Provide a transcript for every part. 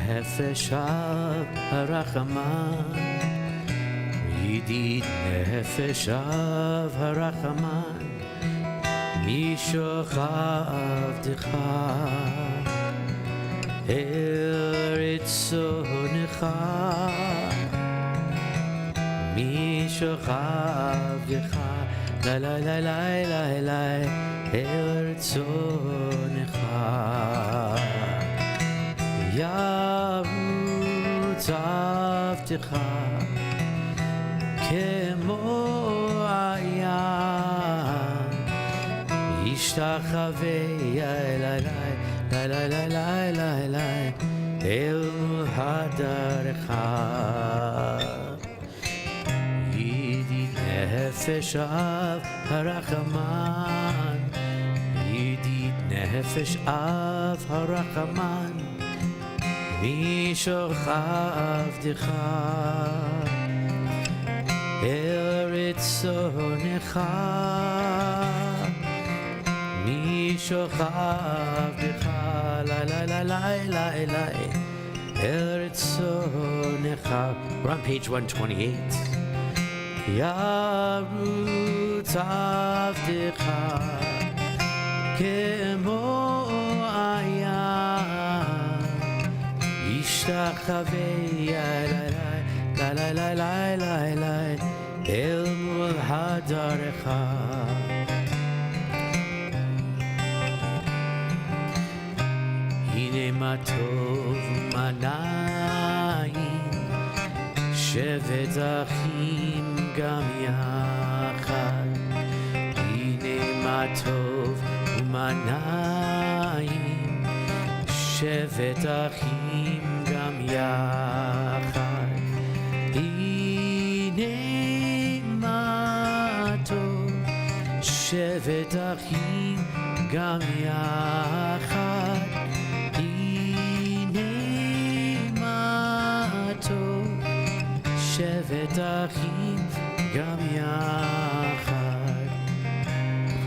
נפש אב הרחמן, ידיד נפש אב הרחמן, משוך עבדך אל רצונך, משוך עבדך לה לה לה לה לה לה אל רצונך. ירוץ עבדך כמו הים, ישתחווה אלי אל הדרך. ידיד נפש אב הרחמן, ידיד נפש אב הרחמן, משוך עבדך אל רצונך, משוך עבדך לה לה לה לה לה לה אל רצונך. We're on page 128. ירוץ עבדך כמו הים, ישתחווה לה לה לה לה לה לה אל מול הדרך. הנה מה טוב ומה נעים, שבת אחים גם יחד. הנה מה טוב ומה נעים, שבת אחים גם יחד. הנה מה טוב, שבת אחים גם יחד. הנה מה טוב, שבת אחים גם יחד.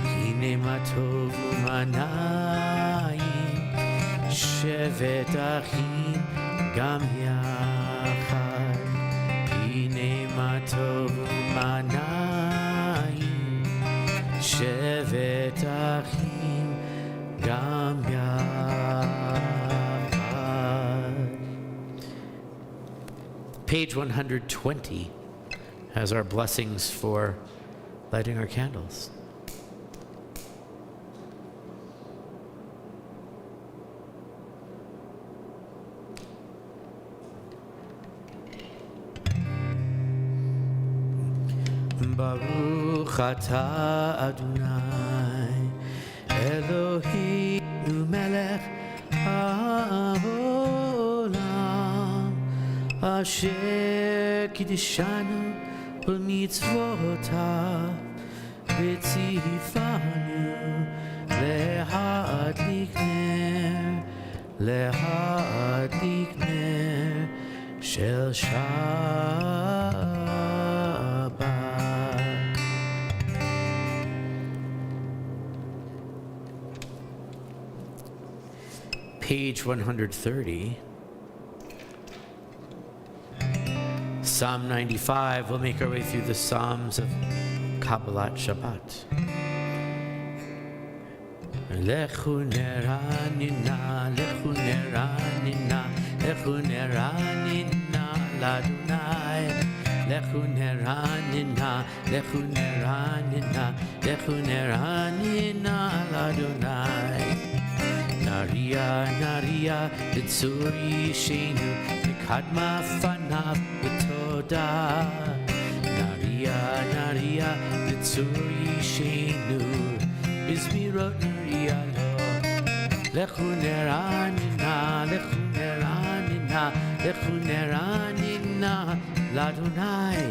הנה מה טוב ומה נעים, שבת אחים גם יחד. הנה מה טוב ומה נעים, שבת אחים גם יחד. Page 120 has our blessings for lighting our candles. Baruch atah Adonai Eloheinu melech haolam, asher kiddushanu b'mitzvotav v'tzivanu lehadlik ner shel Shabbat. Page 130, Psalm 95. We'll make our way through the Psalms of Kabbalat Shabbat. Lechu neranina, lechu neranina, lechu neranina l'Adonai. Lechu neranina, lechu neranina, lechu neranina l'Adonai. Naria, naria, l'tzur yishenu, v'kadma fanav b'toda. Naria, naria, l'tzur yishenu, b'zmirot naria lo. Lechu neranina, lechu neranina, lechu neranina l'Adonai.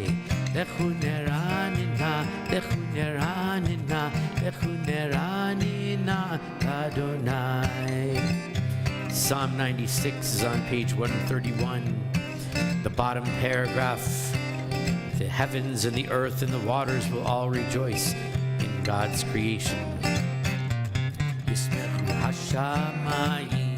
Lechu neranina, lechu neranina, lechu neranina l'Adonai. Psalm 96 is on page 131. The bottom paragraph. The heavens and the earth and the waters will all rejoice in God's creation. Yismechu hashamayim,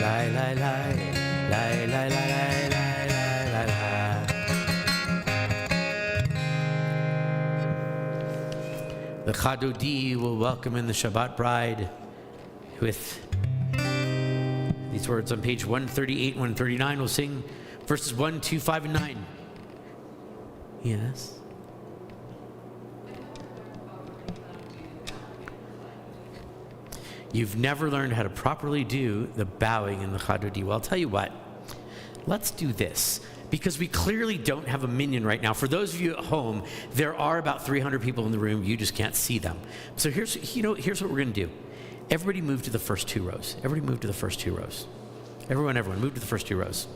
Lai, lai, lai. Lai, lai, lai, lai, lai, lai, lai. The Chadodi will welcome in the Shabbat bride with these words on page 138 and 139. We'll sing verses 1, 2, 5, and 9. Yes. You've never learned how to properly do the bowing in the Chadodi. Well, I'll tell you what. Let's do this. Because we clearly don't have a minyan right now. For those of you at home, there are about 300 people in the room. You just can't see them. So here's what we're going to do. Everybody move to the first 2 rows. Everybody move to the first 2 rows. Everyone, move to the first 2 rows.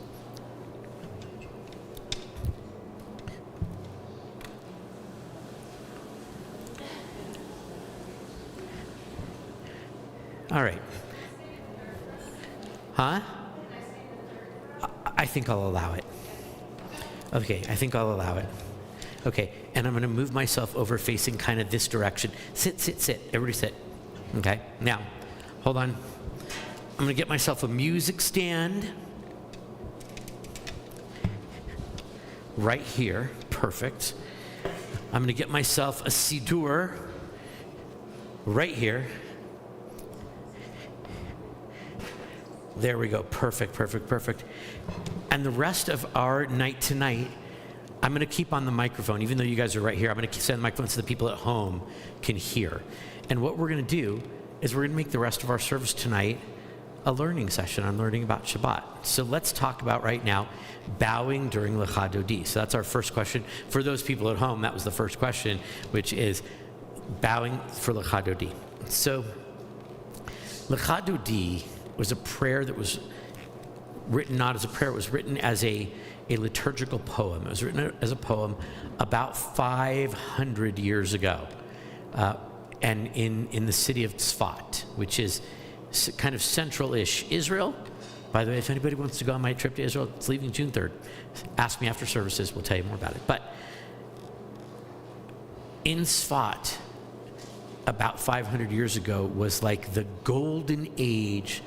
All right. Huh? I think I'll allow it. Okay, I think I'll allow it. Okay, and I'm going to move myself over facing kind of this direction. Sit. Everybody sit. Okay, now, hold on. I'm going to get myself a music stand. Right here. Perfect. I'm going to get myself a siddur. Right here. There we go. Perfect. And the rest of our night tonight, I'm going to keep on the microphone. Even though you guys are right here, I'm going to send the microphone so the people at home can hear. And what we're going to do is we're going to make the rest of our service tonight a learning session on learning about Shabbat. So let's talk about right now bowing during Lecha Dodi. So that's our first question. For those people at home, that was the first question, which is bowing for Lecha Dodi. So Lecha Dodi was a prayer that was written not as a prayer, it was written as a liturgical poem. It was written as a poem about 500 years ago, and in the city of Tzfat, which is kind of central-ish Israel. By the way, if anybody wants to go on my trip to Israel, it's leaving June 3rd. Ask me after services, we'll tell you more about it. But in Tzfat, about 500 years ago, was like the golden age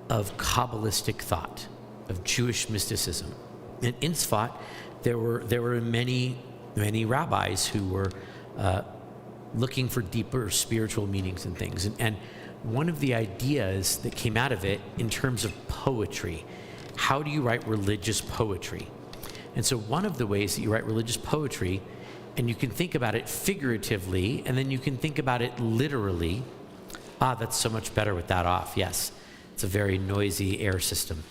of Kabbalistic thought, of Jewish mysticism. And in Tzfat, there were many rabbis who were looking for deeper spiritual meanings and things. And one of the ideas that came out of it in terms of poetry, how do you write religious poetry? And so one of the ways that you write religious poetry, and you can think about it figuratively, and then you can think about it literally. That's so much better with that off, yes. It's a very noisy air system.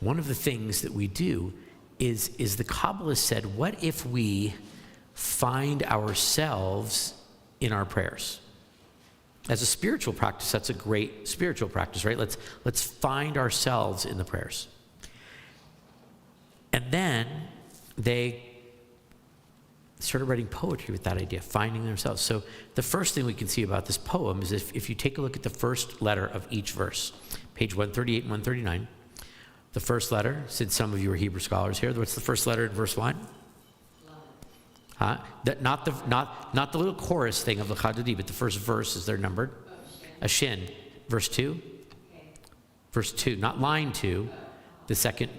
One of the things that we do is the Kabbalist said, what if we find ourselves in our prayers? As a spiritual practice, that's a great spiritual practice, right? Let's find ourselves in the prayers. And then they started writing poetry with that idea, finding themselves. So the first thing we can see about this poem is if you take a look at the first letter of each verse, page 138 and 139, the first letter, since some of you are Hebrew scholars here, what's the first letter in verse 1? Not the little chorus thing of the Chadodi, but the first verse is they're numbered. A shin. Verse 2? Verse 2, not line 2, the second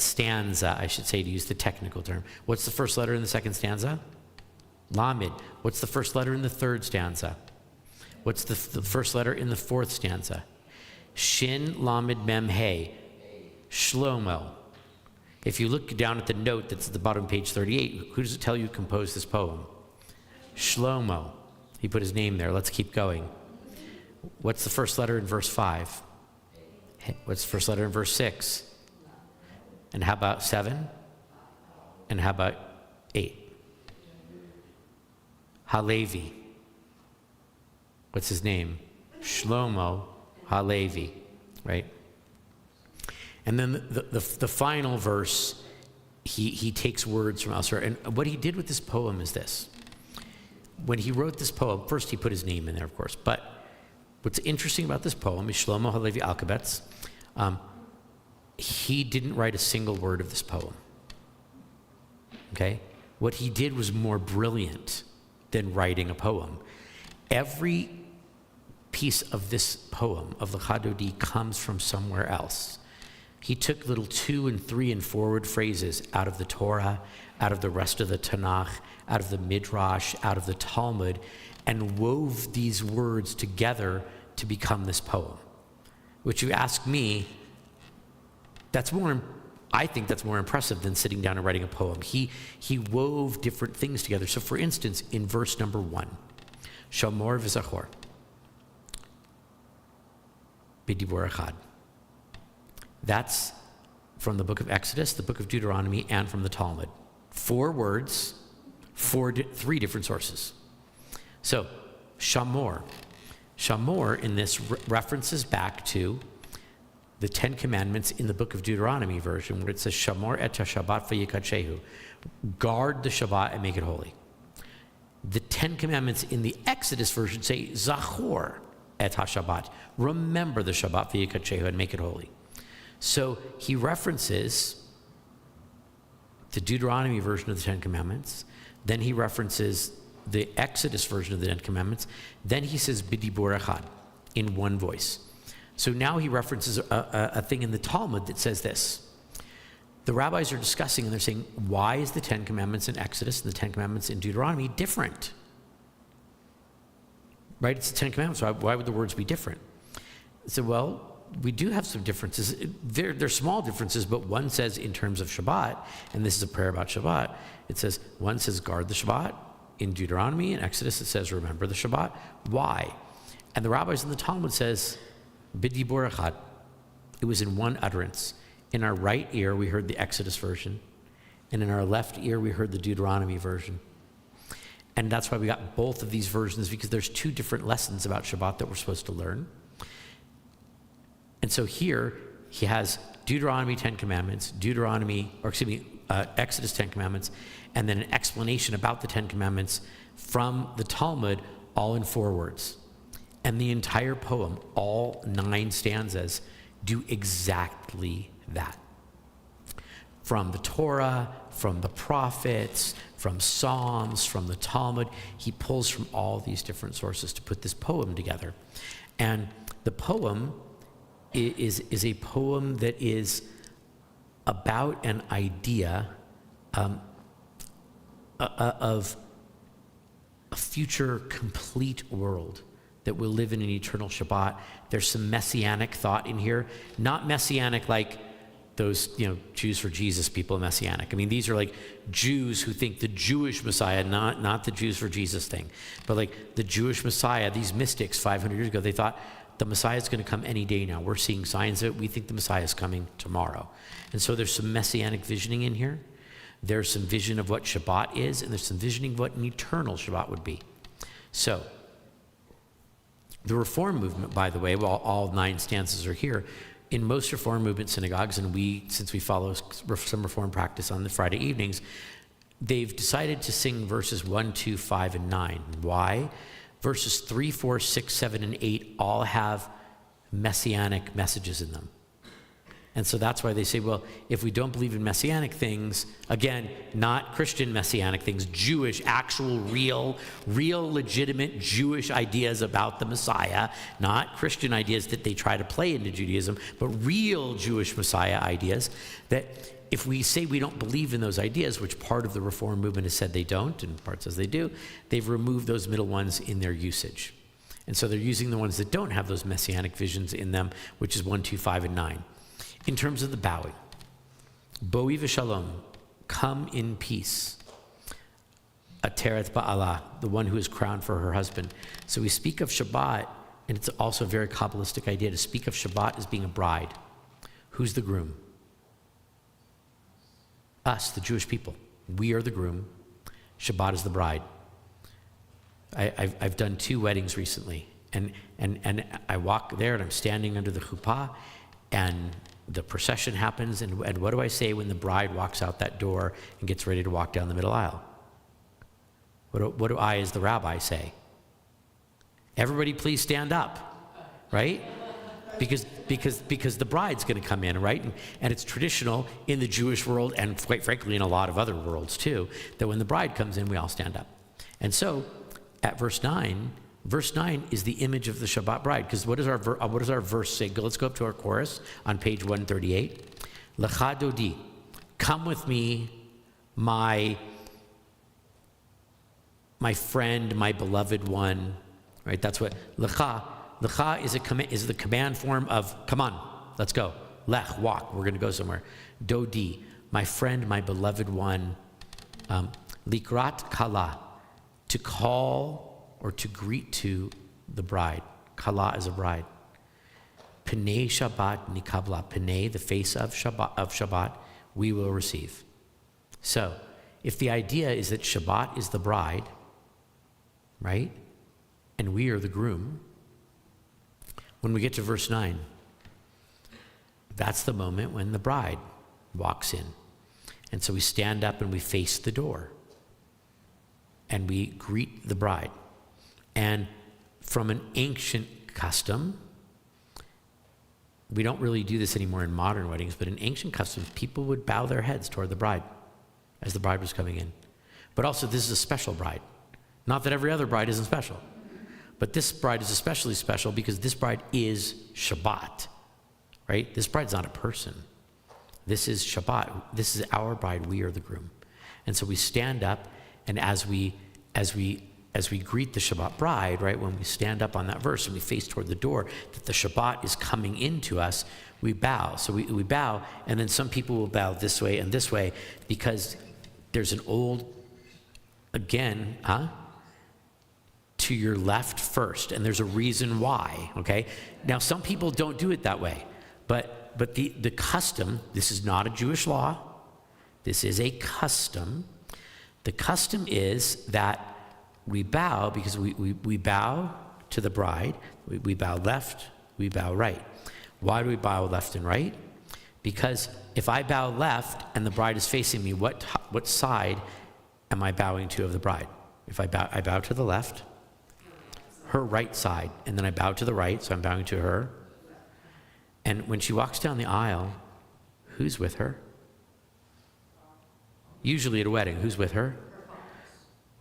stanza, I should say, to use the technical term. What's the first letter in the second stanza? Lamed. What's the first letter in the third stanza? What's the first letter in the fourth stanza? Shin, Lamed, Mem, He. Shlomo. If you look down at the note that's at the bottom of page 38, who does it tell you composed this poem? Shlomo. He put his name there. Let's keep going. What's the first letter in verse 5? What's the first letter in verse 6? And how about 7? And how about 8? Halevi. What's his name? Shlomo Halevi, right? And then the final verse, he takes words from elsewhere. And what he did with this poem is this. when he wrote this poem, first he put his name in there, of course, but what's interesting about this poem is Shlomo Halevi Alkabetz, he didn't write a single word of this poem, okay? What he did was more brilliant than writing a poem. Every piece of this poem, of Lecha Dodi, comes from somewhere else. He took little 2 and 3 and forward phrases out of the Torah, out of the rest of the Tanakh, out of the Midrash, out of the Talmud, and wove these words together to become this poem. Which, you ask me, I think that's more impressive than sitting down and writing a poem. He wove different things together. So for instance, in verse number 1, Shamor v'Zachor, B'dibur Echad. That's from the book of Exodus, the book of Deuteronomy, and from the Talmud. 4 words, 3 different sources. So, Shamor. Shamor in this references back to the 10 Commandments in the book of Deuteronomy version, where it says, Shamor et ha-Shabbat v'yikadshehu. Guard the Shabbat and make it holy. The 10 Commandments in the Exodus version say, Zachor et ha-Shabbat. Remember the Shabbat v'yikadshehu and make it holy. So he references the Deuteronomy version of the 10 Commandments, then he references the Exodus version of the 10 Commandments, then he says B'dibur Echad, in one voice. So now he references a thing in the Talmud that says this. The rabbis are discussing and they're saying, why is the 10 Commandments in Exodus and the 10 Commandments in Deuteronomy different? Right, it's the 10 Commandments, so why would the words be different? So, well, we do have some differences. They're small differences, but one says in terms of Shabbat, and this is a prayer about Shabbat, it says, one says guard the Shabbat. In Deuteronomy and Exodus it says remember the Shabbat. Why? And the rabbis in the Talmud says, B'dibur Echad. It was in one utterance. In our right ear we heard the Exodus version, and in our left ear we heard the Deuteronomy version. And that's why we got both of these versions, because there's 2 different lessons about Shabbat that we're supposed to learn. And so here he has Deuteronomy 10 Commandments, Exodus 10 Commandments, and then an explanation about the 10 Commandments from the Talmud, all in 4 words. And the entire poem, all 9 stanzas, do exactly that. From the Torah, from the prophets, from Psalms, from the Talmud, he pulls from all these different sources to put this poem together. And the poem is a poem that is about an idea of a future complete world that will live in an eternal Shabbat. There's some messianic thought in here, not messianic like those, Jews for Jesus people, messianic. I mean, these are like Jews who think the Jewish Messiah, not the Jews for Jesus thing, but like the Jewish Messiah. These mystics 500 years ago, they thought the Messiah is going to come any day now. We're seeing signs of it. We think the Messiah is coming tomorrow. And so there's some messianic visioning in here. There's some vision of what Shabbat is, and there's some visioning of what an eternal Shabbat would be. So the Reform movement, by the way, while all 9 stanzas are here, in most Reform movement synagogues, and since we follow some Reform practice on the Friday evenings, they've decided to sing verses 1, 2, 5, and 9. Why? Verses 3, 4, 6, 7, and 8 all have messianic messages in them. And so that's why they say, well, if we don't believe in messianic things, again, not Christian messianic things, Jewish, actual, real, legitimate Jewish ideas about the Messiah, not Christian ideas that they try to play into Judaism, but real Jewish Messiah ideas, that if we say we don't believe in those ideas, which part of the Reform movement has said they don't, and part says they do, they've removed those middle ones in their usage. And so they're using the ones that don't have those messianic visions in them, which is 1, 2, 5, and 9. In terms of the bowing, Boi v'shalom, come in peace. Ateret ba'ala, the one who is crowned for her husband. So we speak of Shabbat, and it's also a very Kabbalistic idea to speak of Shabbat as being a bride. Who's the groom? Us, the Jewish people. We are the groom. Shabbat is the bride. I've done 2 weddings recently, and I walk there, and I'm standing under the chuppah, and the procession happens, and what do I say when the bride walks out that door and gets ready to walk down the middle aisle? What do I as the rabbi say? Everybody please stand up, right? Because the bride's going to come in, right? And it's traditional in the Jewish world, and quite frankly in a lot of other worlds too, that when the bride comes in, we all stand up. And so at verse 9 is the image of the Shabbat bride. Because what does our verse say? Let's go up to our chorus on page 138. Lecha dodi, come with me, my friend, my beloved one, right? That's what lecha is the command form of come on, let's go. Lech, walk, we're going to go somewhere. Dodi, my friend, my beloved one. Likrat kala, to call or to greet to the bride. Kala is a bride. Pnei Shabbat nikabla, Pnei, the face of Shabbat, we will receive. So, if the idea is that Shabbat is the bride, right, and we are the groom, when we get to verse 9, that's the moment when the bride walks in. And so we stand up and we face the door, and we greet the bride. And from an ancient custom, we don't really do this anymore in modern weddings, but in ancient customs, people would bow their heads toward the bride as the bride was coming in. But also, this is a special bride. Not that every other bride isn't special, but this bride is especially special because this bride is Shabbat, right? This bride's not a person. This is Shabbat. This is our bride. We are the groom. And so we stand up, and as we greet the Shabbat bride, right, when we stand up on that verse and we face toward the door, that the Shabbat is coming into us, we bow. So we bow, and then some people will bow this way and this way because there's an old, again, to your left first, and there's a reason why, okay? Now, some people don't do it that way, but the custom, this is not a Jewish law, this is a custom. The custom is that we bow because we bow to the bride. We bow left, we bow right. Why do we bow left and right? Because if I bow left and the bride is facing me, what side am I bowing to of the bride? If I bow to the left, her right side, and then I bow to the right, so I'm bowing to her. And when she walks down the aisle, who's with her? Usually at a wedding, who's with her?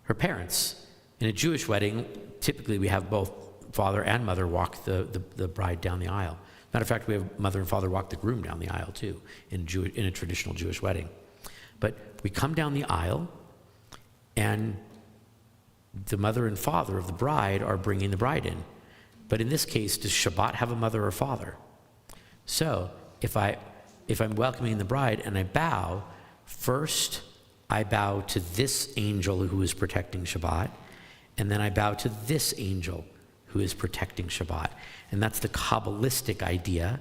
Her parents. In a Jewish wedding, typically we have both father and mother walk the bride down the aisle. Matter of fact, we have mother and father walk the groom down the aisle too, in a traditional Jewish wedding. But we come down the aisle, and the mother and father of the bride are bringing the bride in. But in this case, does Shabbat have a mother or father? So if I'm welcoming the bride and I bow, first I bow to this angel who is protecting Shabbat, and then I bow to this angel who is protecting Shabbat. And that's the Kabbalistic idea.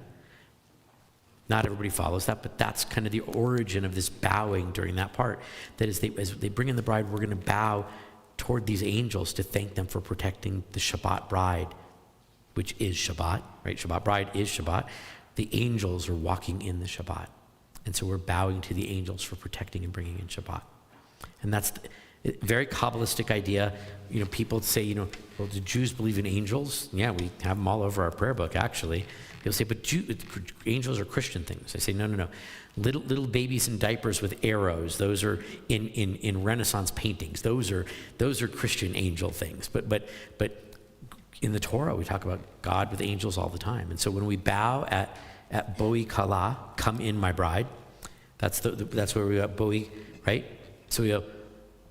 Not everybody follows that, but that's kind of the origin of this bowing during that part. That is, as they bring in the bride, we're going to bow toward these angels to thank them for protecting the Shabbat bride, which is Shabbat, right? Shabbat bride is Shabbat. The angels are walking in the Shabbat. And so we're bowing to the angels for protecting and bringing in Shabbat. And that's the very Kabbalistic idea. You know, people say, well, do Jews believe in angels? Yeah, we have them all over our prayer book, actually. People say, but angels are Christian things. I say, no. Little babies in diapers with arrows, those are in Renaissance paintings. Those are Christian angel things. But in the Torah, we talk about God with angels all the time. And so when we bow at Boi Kala, come in my bride, that's where we got Boi, right? So we go,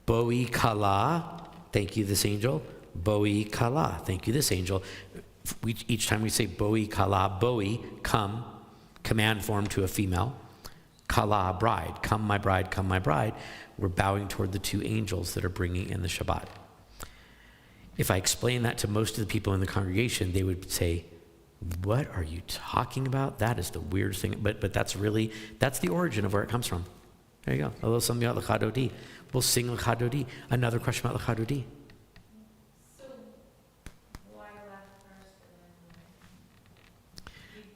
Boi Kala, thank you, this angel. Boi Kala, thank you, this angel. Each time we say Boi Kala, Boi, come, command form to a female. Kala, bride, come my bride, come my bride. We're bowing toward the two angels that are bringing in the Shabbat. If I explain that to most of the people in the congregation, they would say, what are you talking about? That is the weirdest thing. But that's the origin of where it comes from. There you go. A little something about Lecha Dodi. We'll sing Lecha Dodi. Another question about Lecha Dodi. So, why left first and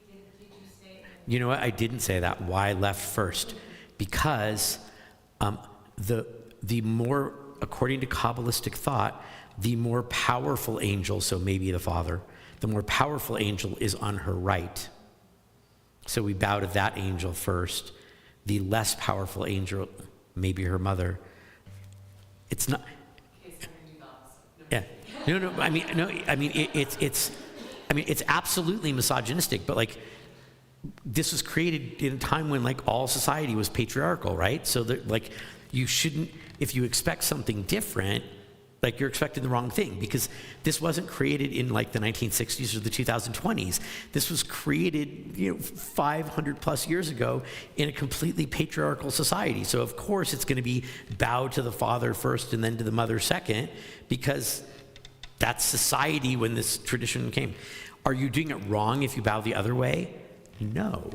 then did you say? You know what? I didn't say that. Why left first? Because the more according to Kabbalistic thought, the more powerful angel, so maybe the father, the more powerful angel is on her right. So we bow to that angel first. The less powerful angel, maybe her mother. It's not. Yeah. No. It's absolutely misogynistic, but like, this was created in a time when like all society was patriarchal, right? So that like, you shouldn't, if you expect something different, like you're expecting the wrong thing, because this wasn't created in like the 1960s or the 2020s. This was created, 500 plus years ago in a completely patriarchal society. So of course it's going to be bow to the father first and then to the mother second, because that's society when this tradition came. Are you doing it wrong if you bow the other way? No.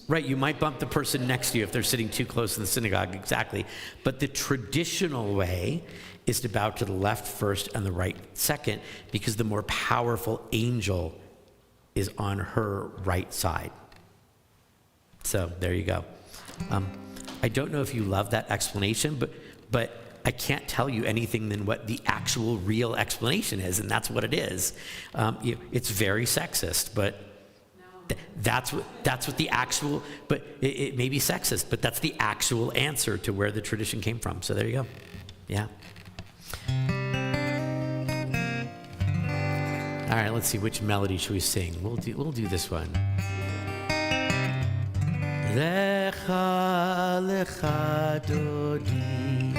Right, you might bump the person next to you if they're sitting too close in the synagogue, exactly. But the traditional way is to bow to the left first and the right second, because the more powerful angel is on her right side. So there you go. I don't know if you love that explanation, but I can't tell you anything than what the actual real explanation is, and that's what it is. It's very sexist, but that's what the actual, but it may be sexist, but that's the actual answer to where the tradition came from. So there you go. Yeah. All right, let's see, which melody should we sing? We'll do this one. Lecha lecha dodi,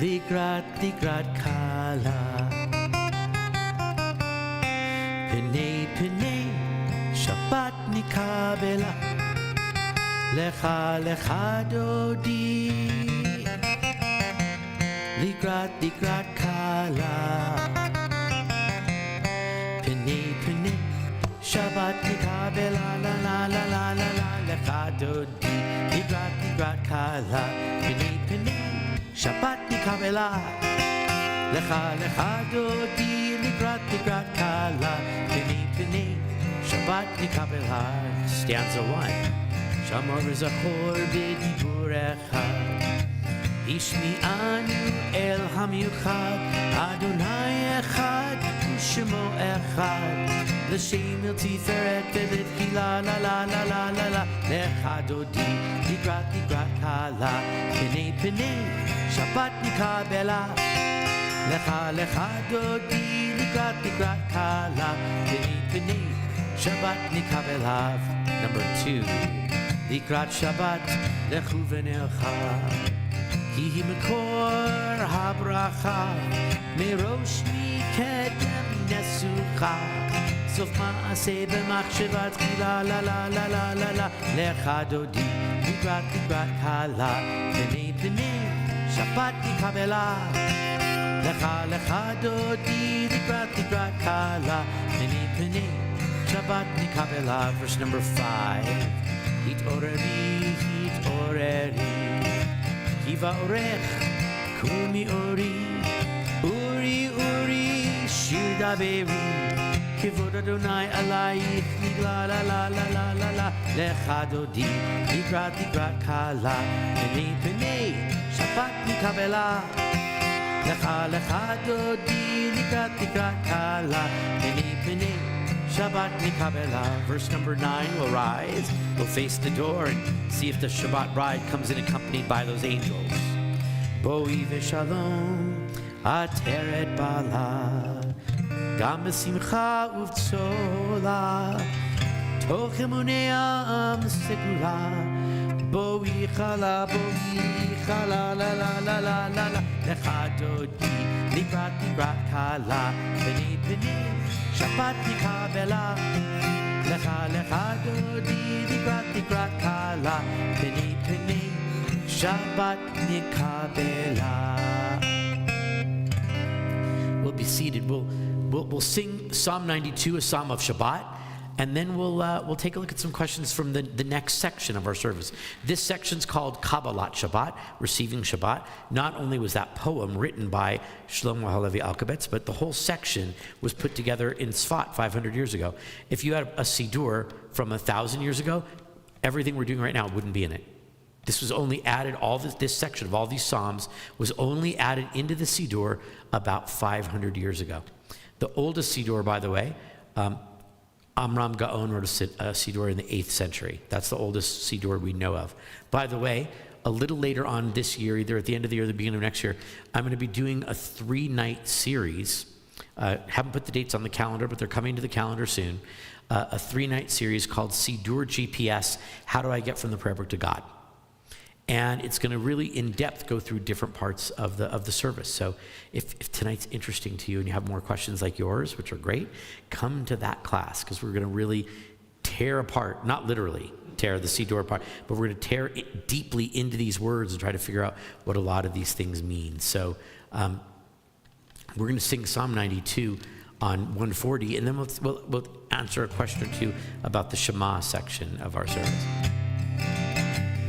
ligrat kala, Pnei Shabbat nikabela, lecha dodi, ligrat kala, Pnei Shabbat nikabela, la, lecha dodi, ligrat kala, Pnei Shabbat nikabela, lecha dodi, ligrat kala, Pnei Shabbat nikabela. Stanza 1. Shamor zachor b'diburecha, ishmi'anu el hamiuchad, Adonai echad u'shemo echad, l'shem el tiferet v'litchila, la, lecha dodi, ligrat kala, Pnei Shabbat nikabela, lecha dodi, ligrat kala, Pnei Shabbat nikabela. Number 2, Likrat Shabbat lechu v'necha, Ki mekor habracha, Merosh mikedem nesucha, Sof ma'aseh b'machshavat chila, la, lecha dodi, ligrat kala, Pnei Shabbat nikabela, lecha dodi, ligrat kala, Pnei Shabbat nikabela. Verse number 5. Hitoreri, kiva orech, kumi uri, shir daveri, kivod Adonai alayich, nigla, la, lecha dodi, ligrat kala, Pnei Shabbat nikabela, lecha dodi, ligrat kala, Pnei Shabbat nikabela. Verse number 9 will rise. We'll face the door and see if the Shabbat bride comes in accompanied by those angels. Boi v'shalom ateret bala, gam b'simcha uvtzola, toch emunei am segula. Boi chala, la, lecha dodi, ligrat kala, Pnei Shabbat nikabela, lecha dodi, ligrat kala, Pnei Shabbat nikabela. We'll be seated. We'll sing Psalm 92, a psalm of Shabbat, and then we'll take a look at some questions from the next section of our service. This section's called Kabbalat Shabbat, Receiving Shabbat. Not only was that poem written by Shlomo Halevi Alkabetz, but the whole section was put together in Tzfat 500 years ago. If you had a Sidur from 1,000 years ago, everything we're doing right now wouldn't be in it. This was only added, this section of all these Psalms was only added into the Siddur about 500 years ago. The oldest Siddur, by the way, Amram Gaon wrote a Siddur in the 8th century. That's the oldest Siddur we know of. By the way, a little later on this year, either at the end of the year or the beginning of next year, I'm going to be doing a 3-night series. Haven't put the dates on the calendar, but they're coming to the calendar soon. A 3-night series called Siddur GPS, How Do I Get from the Prayer Book to God? And it's going to really in-depth go through different parts of the service. So if tonight's interesting to you and you have more questions like yours, which are great, come to that class, because we're going to really tear apart, not literally tear the Siddur apart, but we're going to tear it deeply into these words and try to figure out what a lot of these things mean. So we're going to sing Psalm 92 on 140, and then we'll answer a question or two about the Shema section of our service.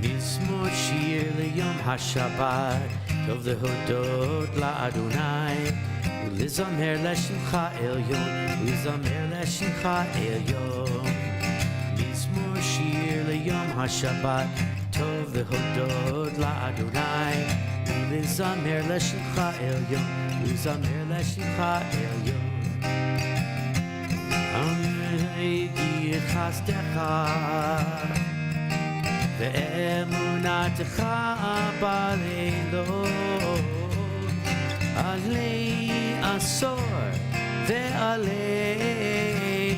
מזמור שיר ליום השבת, טוב להודות לאדוני, ולזמר לשמך עליון, ולזמר לשמך עליון. מזמור שיר ליום השבת, טוב להודות לאדוני, ולזמר לשמך עליון, ולזמר לשמך עליון. הגיע חסדך ואמונתך בלילות, עלי עשור ועלי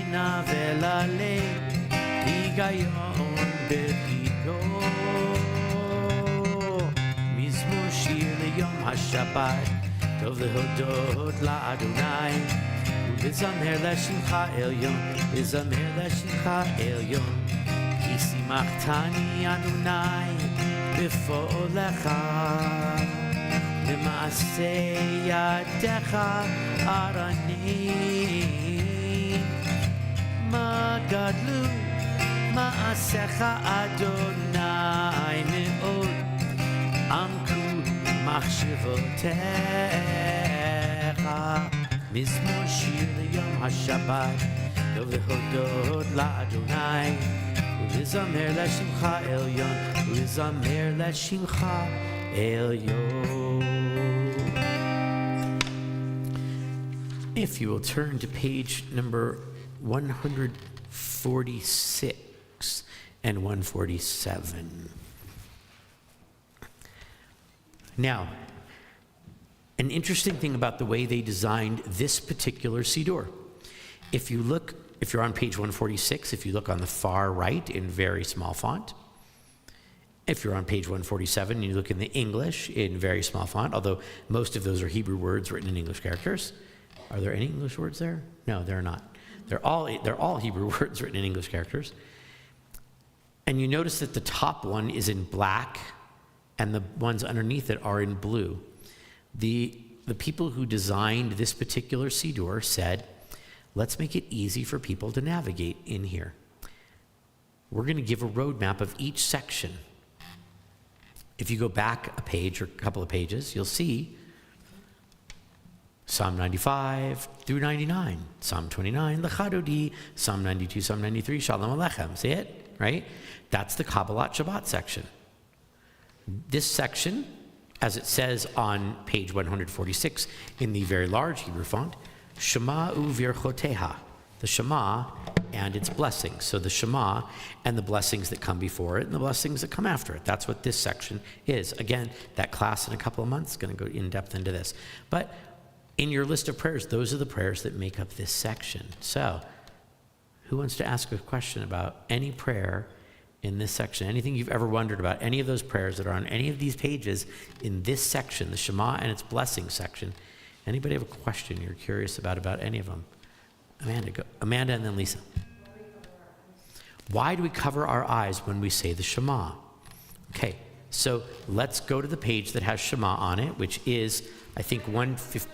נבל עלי היגיון בחידו. מזמור שיר ליום השבת, טוב להודות לאדוני, ולזמר לשמך עליון, לזמר לשמך עליון. כי שימחתני אדוני בפועלך, במעשה ידיך ארנים. מה גדלו מעשיך אדוני מאוד, עמקו מחשבותיך. מזמור שיר ליום השבת, טוב להודות לאדוני, ולזמר לשמך עליון, ולזמר לשמך עליון. If you will turn to page number 146 and 147. Now, an interesting thing about the way they designed this particular Siddur. If you're on page 146, if you look on the far right in very small font, if you're on page 147 and you look in the English in very small font, although most of those are Hebrew words written in English characters. Are there any English words there? No, there are not. They're all Hebrew words written in English characters. And you notice that the top one is in black and the ones underneath it are in blue. The people who designed this particular Siddur said, let's make it easy for people to navigate in here. We're going to give a roadmap of each section. If you go back a page or a couple of pages, you'll see Psalm 95 through 99, Psalm 29, Lechadodi, Psalm 92, Psalm 93, Shalom Aleichem. See it? Right? That's the Kabbalat Shabbat section. This section, as it says on page 146 in the very large Hebrew font, Shema u'virchoteha, the Shema and its blessings. So the Shema and the blessings that come before it and the blessings that come after it. That's what this section is. Again, that class in a couple of months is going to go in depth into this. But in your list of prayers, those are the prayers that make up this section. So who wants to ask a question about any prayer in this section? Anything you've ever wondered about, any of those prayers that are on any of these pages in this section, the Shema and its blessings section? Anybody have a question you're curious about any of them? Amanda, go. Amanda and then Lisa. Why do we cover our eyes when we say the Shema? Okay, so let's go to the page that has Shema on it, which is, I think, 150.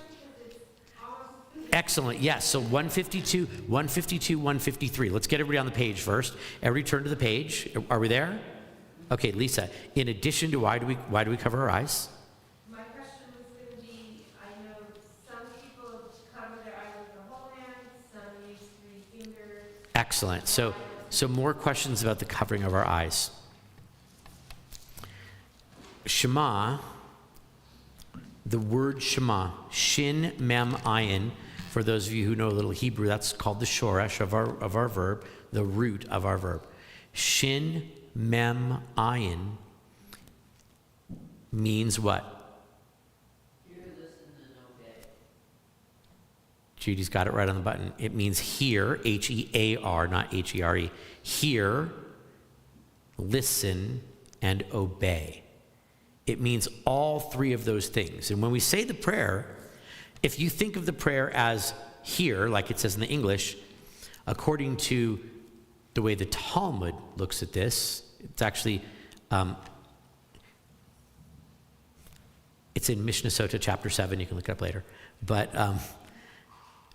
Excellent, yes, so 152, 153. Let's get everybody on the page first. Everybody turn to the page. Are we there? Okay, Lisa, in addition to why do we cover our eyes? My question was going to be, I know some people cover their eyes with their whole hand, some use 3 fingers. Excellent, so more questions about the covering of our eyes. Shema, the word Shema, Shin Mem Ayin, for those of you who know a little Hebrew, that's called the shoresh of our verb, the root of our verb. Shin Mem Ayin means what? Hear, listen, and obey. Judy's got it right on the button. It means hear, H-E-A-R, not H-E-R-E. Hear, listen, and obey. It means all three of those things. And when we say the prayer, if you think of the prayer as hear, like it says in the English, according to the way the Talmud looks at this, it's actually, it's in Mishnah Sota chapter 7, you can look it up later. But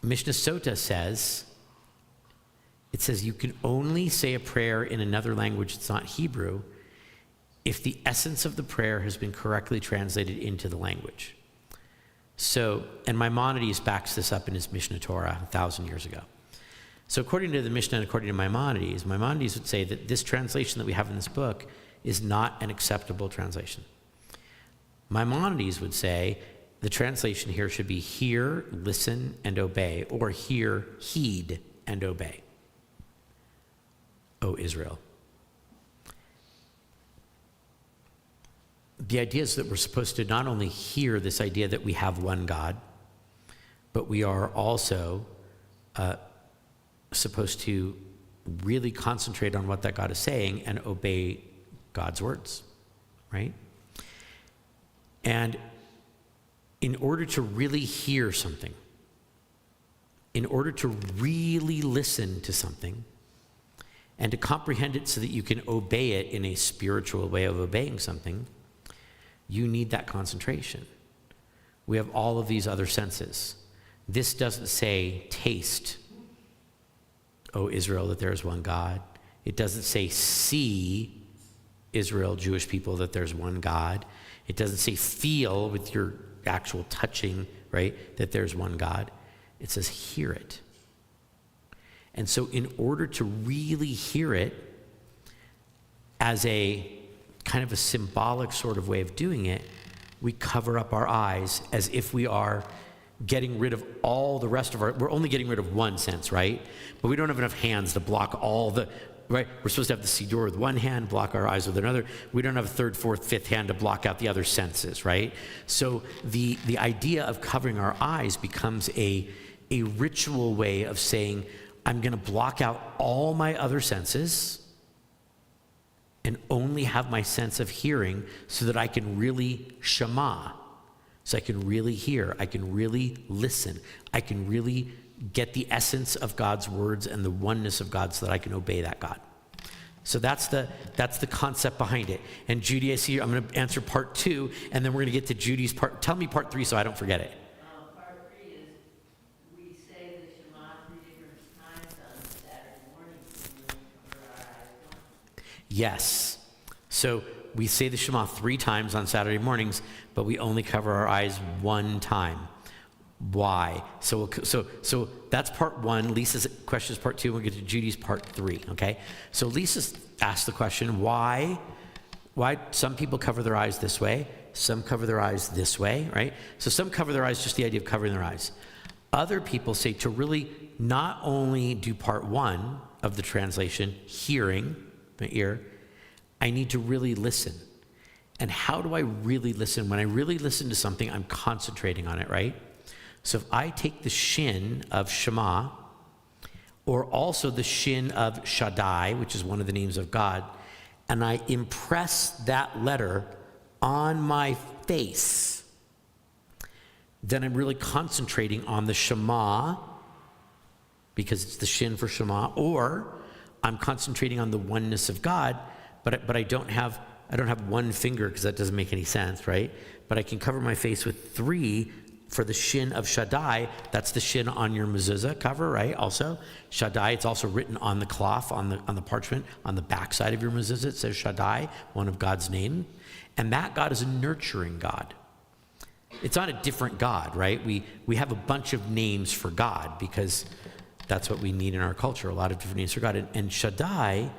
Mishnah Sota says, it says you can only say a prayer in another language that's not Hebrew if the essence of the prayer has been correctly translated into the language. So, and Maimonides backs this up in his Mishnah Torah 1,000 years ago. So according to the Mishnah and according to Maimonides would say that this translation that we have in this book is not an acceptable translation. Maimonides would say the translation here should be hear, listen, and obey, or hear, heed, and obey. O Israel. The idea is that we're supposed to not only hear this idea that we have one God, but we are also supposed to really concentrate on what that God is saying and obey God's words, right? And in order to really hear something, in order to really listen to something, and to comprehend it so that you can obey it in a spiritual way of obeying something, you need that concentration. We have all of these other senses. This doesn't say taste, O Israel, that there is one God. It doesn't say see, Israel, Jewish people, that there's one God. It doesn't say feel with your actual touching, right, that there's one God. It says hear it. And so in order to really hear it as a kind of a symbolic sort of way of doing it, we cover up our eyes as if we are getting rid of all the rest of we're only getting rid of one sense, right? But we don't have enough hands to block all the, right? We're supposed to have the siddur with one hand, block our eyes with another. We don't have a third, fourth, fifth hand to block out the other senses, right? So the idea of covering our eyes becomes a ritual way of saying, I'm going to block out all my other senses and only have my sense of hearing so that I can really shema, so I can really hear, I can really listen, I can really get the essence of God's words and the oneness of God so that I can obey that God. So that's the concept behind it. And Judy, I see you, I'm going to answer part 2, and then we're going to get to Judy's part. Tell me part 3 so I don't forget it. Part 3 is we say the Shema 3 different times on Saturday morning when we cover our eyes. Yes. So we say the Shema 3 times on Saturday mornings, but we only cover our eyes 1 time. Why? So that's part 1. Lisa's question is part 2. We'll get to Judy's part 3, okay? So Lisa asked the question, why some people cover their eyes this way, some cover their eyes this way, right? So some cover their eyes, just the idea of covering their eyes. Other people say to really not only do part 1 of the translation, hearing, my ear, I need to really listen. And how do I really listen? When I really listen to something, I'm concentrating on it, right? So if I take the shin of Shema, or also the shin of Shaddai, which is one of the names of God, and I impress that letter on my face, then I'm really concentrating on the Shema, because it's the shin for Shema, or I'm concentrating on the oneness of God, but I don't have one finger, because that doesn't make any sense, right? But I can cover my face with 3 for the shin of Shaddai. That's the shin on your mezuzah cover, right? Also, Shaddai, it's also written on the cloth, on the parchment, on the back side of your mezuzah. It says Shaddai, one of God's name. And that God is a nurturing God. It's not a different God, right? We have a bunch of names for God because that's what we need in our culture, a lot of different names for God. And Shaddai,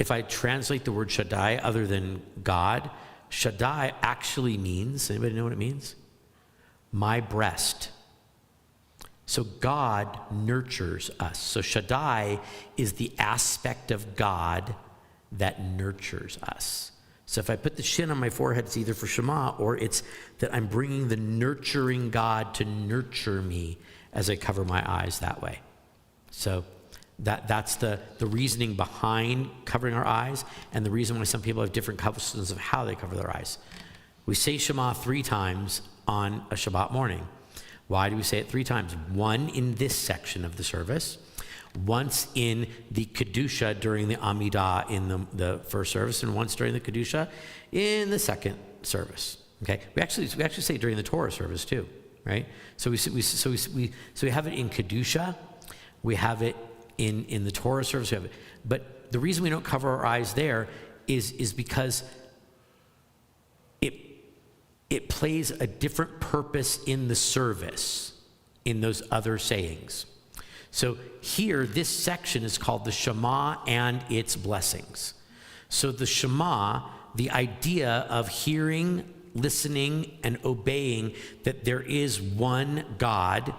if I translate the word Shaddai other than God, Shaddai actually means, anybody know what it means? My breast. So God nurtures us. So Shaddai is the aspect of God that nurtures us. So if I put the shin on my forehead, it's either for Shema or it's that I'm bringing the nurturing God to nurture me as I cover my eyes that way. So that's the reasoning behind covering our eyes, and the reason why some people have different customs of how they cover their eyes. We say Shema 3 times on a Shabbat morning. Why do we say it 3 times? 1 in this section of the service, once in the Kedusha during the Amidah in the first service, and once during the Kedusha in the second service. Okay, we actually say it during the Torah service too, right? So we have it in Kedusha, we have it in the Torah service, we have it. But the reason we don't cover our eyes there is because it plays a different purpose in the service in those other sayings. So here, this section is called the Shema and its blessings. So the Shema, the idea of hearing, listening, and obeying that there is one God,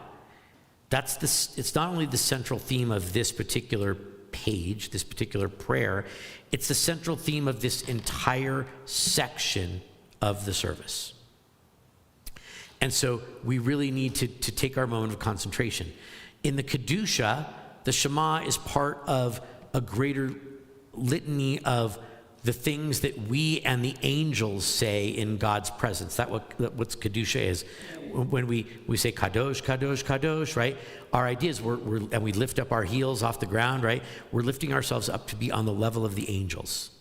it's not only the central theme of this particular page, this particular prayer, it's the central theme of this entire section of the service. And so we really need to take our moment of concentration. In the Kedusha, the Shema is part of a greater litany of the things that we and the angels say in God's presence. That's what Kedusha is. When we say Kadosh, Kadosh, Kadosh, right? Our idea is and we lift up our heels off the ground, right? We're lifting ourselves up to be on the level of the angels.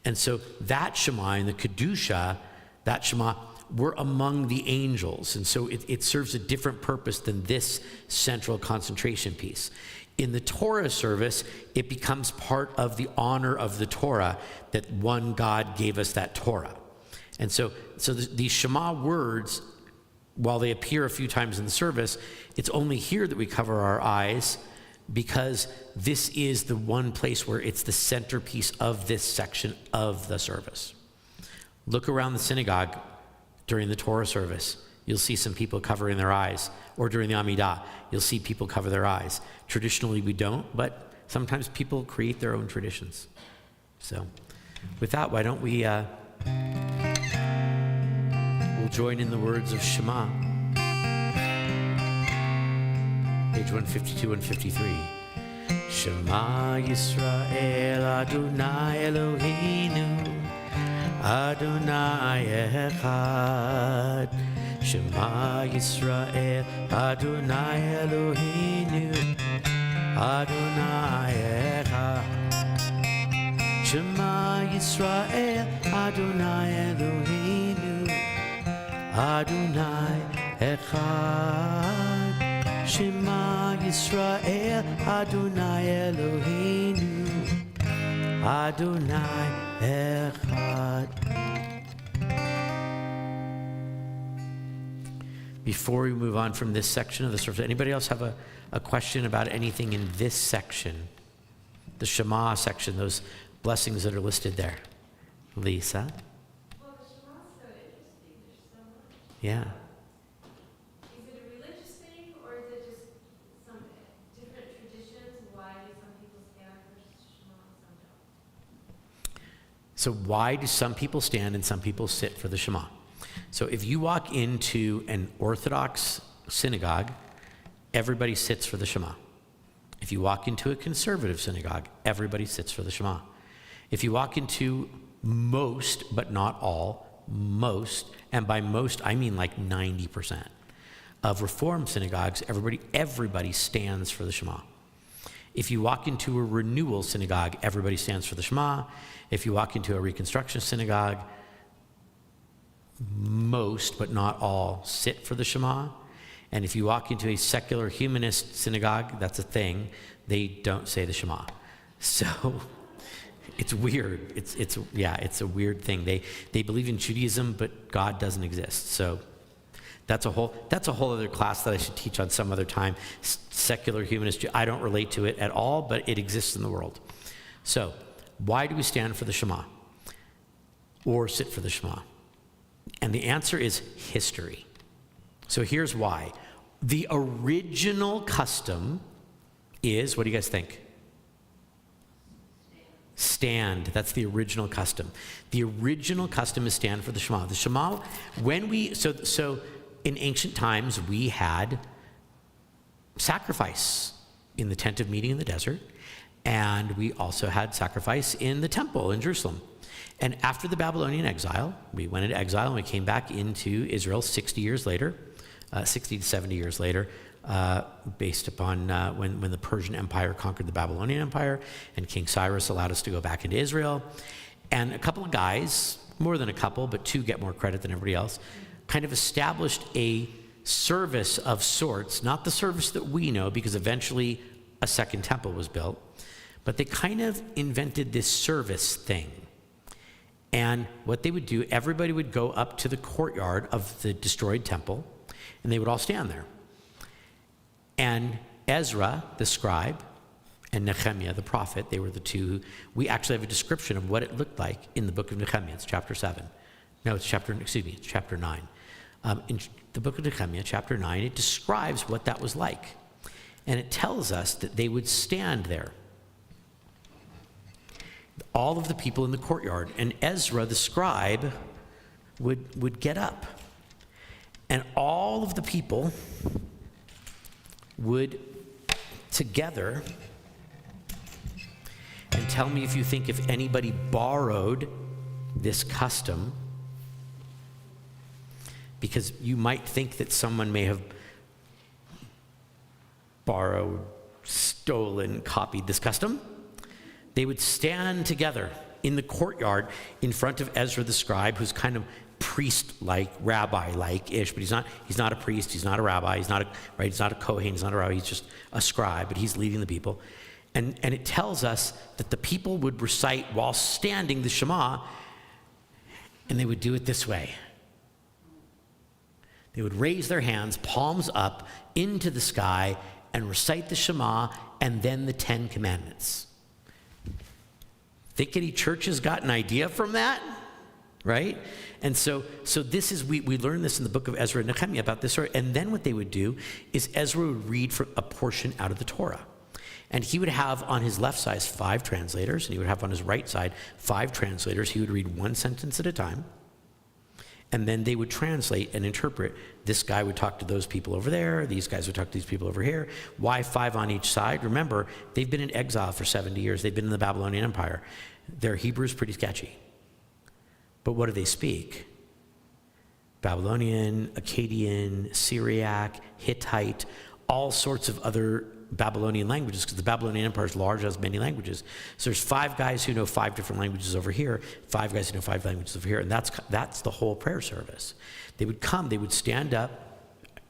And so that Shema in the Kedusha, that Shema, we're among the angels. And so it serves a different purpose than this central concentration piece. In the Torah service, it becomes part of the honor of the Torah that one God gave us that Torah. And so these Shema words, while they appear a few times in the service, it's only here that we cover our eyes because this is the one place where it's the centerpiece of this section of the service. Look around the synagogue during the Torah service. You'll see some people covering their eyes. Or during the Amidah, you'll see people cover their eyes. Traditionally, we don't, but sometimes people create their own traditions. So with that, why don't we we'll join in the words of Shema. Page 152 and 153. Shema Yisrael Adonai Eloheinu Adonai Echad. Shema Yisrael Adonai Eloheinu Adonai Echad. Shema Yisrael Adonai Eloheinu Adonai Echad. Shema Yisrael Adonai Eloheinu Adonai Echad. Before we move on from this section of the service, anybody else have a question about anything in this section? The Shema section, those blessings that are listed there. Lisa? Well, the Shema's so interesting. There's so much. Yeah. Is it a religious thing, or is it just some different traditions? Why do some people stand for Shema and some don't? So why do some people stand and some people sit for the Shema? So if you walk into an Orthodox synagogue, everybody sits for the Shema. If you walk into a conservative synagogue, everybody sits for the Shema. If you walk into most, but not all, most, and by most I mean like 90% of Reform synagogues, everybody stands for the Shema. If you walk into a renewal synagogue, everybody stands for the Shema. If you walk into a Reconstruction synagogue, most, but not all, sit for the Shema. And if you walk into a secular humanist synagogue, that's a thing, they don't say the Shema. So it's weird. It's a weird thing. They believe in Judaism, but God doesn't exist. So that's a whole other class that I should teach on some other time. Secular humanist, I don't relate to it at all, but it exists in the world. So why do we stand for the Shema? or sit for the Shema? And the answer is history. So here's why. The original custom is, what do you guys think? Stand. That's the original custom. The original custom is stand for the Shema. The Shema, so in ancient times, we had sacrifice in the tent of meeting in the desert, and we also had sacrifice in the temple in Jerusalem. And after the Babylonian exile, we went into exile and we came back into Israel 60 years later, 60 to 70 years later, based upon when the Persian Empire conquered the Babylonian Empire, and King Cyrus allowed us to go back into Israel. And a couple of guys, more than a couple, but two get more credit than everybody else, kind of established a service of sorts, not the service that we know, because eventually a second temple was built, but they kind of invented this service thing. And what they would do, everybody would go up to the courtyard of the destroyed temple, and they would all stand there. And Ezra, the scribe, and Nehemiah, the prophet, they were the two. We actually have a description of what it looked like in the book of Nehemiah. It's chapter 7. No, it's chapter 9. In the book of Nehemiah, chapter 9, it describes what that was like. And it tells us that they would stand there, all of the people in the courtyard, and Ezra, the scribe, would get up. And all of the people would together, and tell me if you think if anybody borrowed this custom, because you might think that someone may have borrowed, stolen, copied this custom. They would stand together in the courtyard in front of Ezra the scribe, who's kind of priest-like, rabbi-like-ish, but he's not a priest, he's not a rabbi, he's not a Kohen, he's not a rabbi, he's just a scribe, but he's leading the people. And it tells us that the people would recite while standing the Shema, and they would do it this way. They would raise their hands, palms up, into the sky, and recite the Shema, and then the 10 Commandments. Think any church has got an idea from that? Right? And so this is, we learn this in the book of Ezra and Nehemiah about this story. And then what they would do is Ezra would read from a portion out of the Torah. And he would have on his left side 5 translators, and he would have on his right side 5 translators. He would read one sentence at a time. And then they would translate and interpret. This guy would talk to those people over there. These guys would talk to these people over here. Why 5 on each side? Remember, they've been in exile for 70 years. They've been in the Babylonian Empire. Their Hebrew's pretty sketchy. But what do they speak? Babylonian, Akkadian, Syriac, Hittite, all sorts of other Babylonian languages, because the Babylonian Empire is large, has many languages. So there's 5 guys who know 5 different languages over here, 5 guys who know 5 languages over here, and that's the whole prayer service. They would come, they would stand up,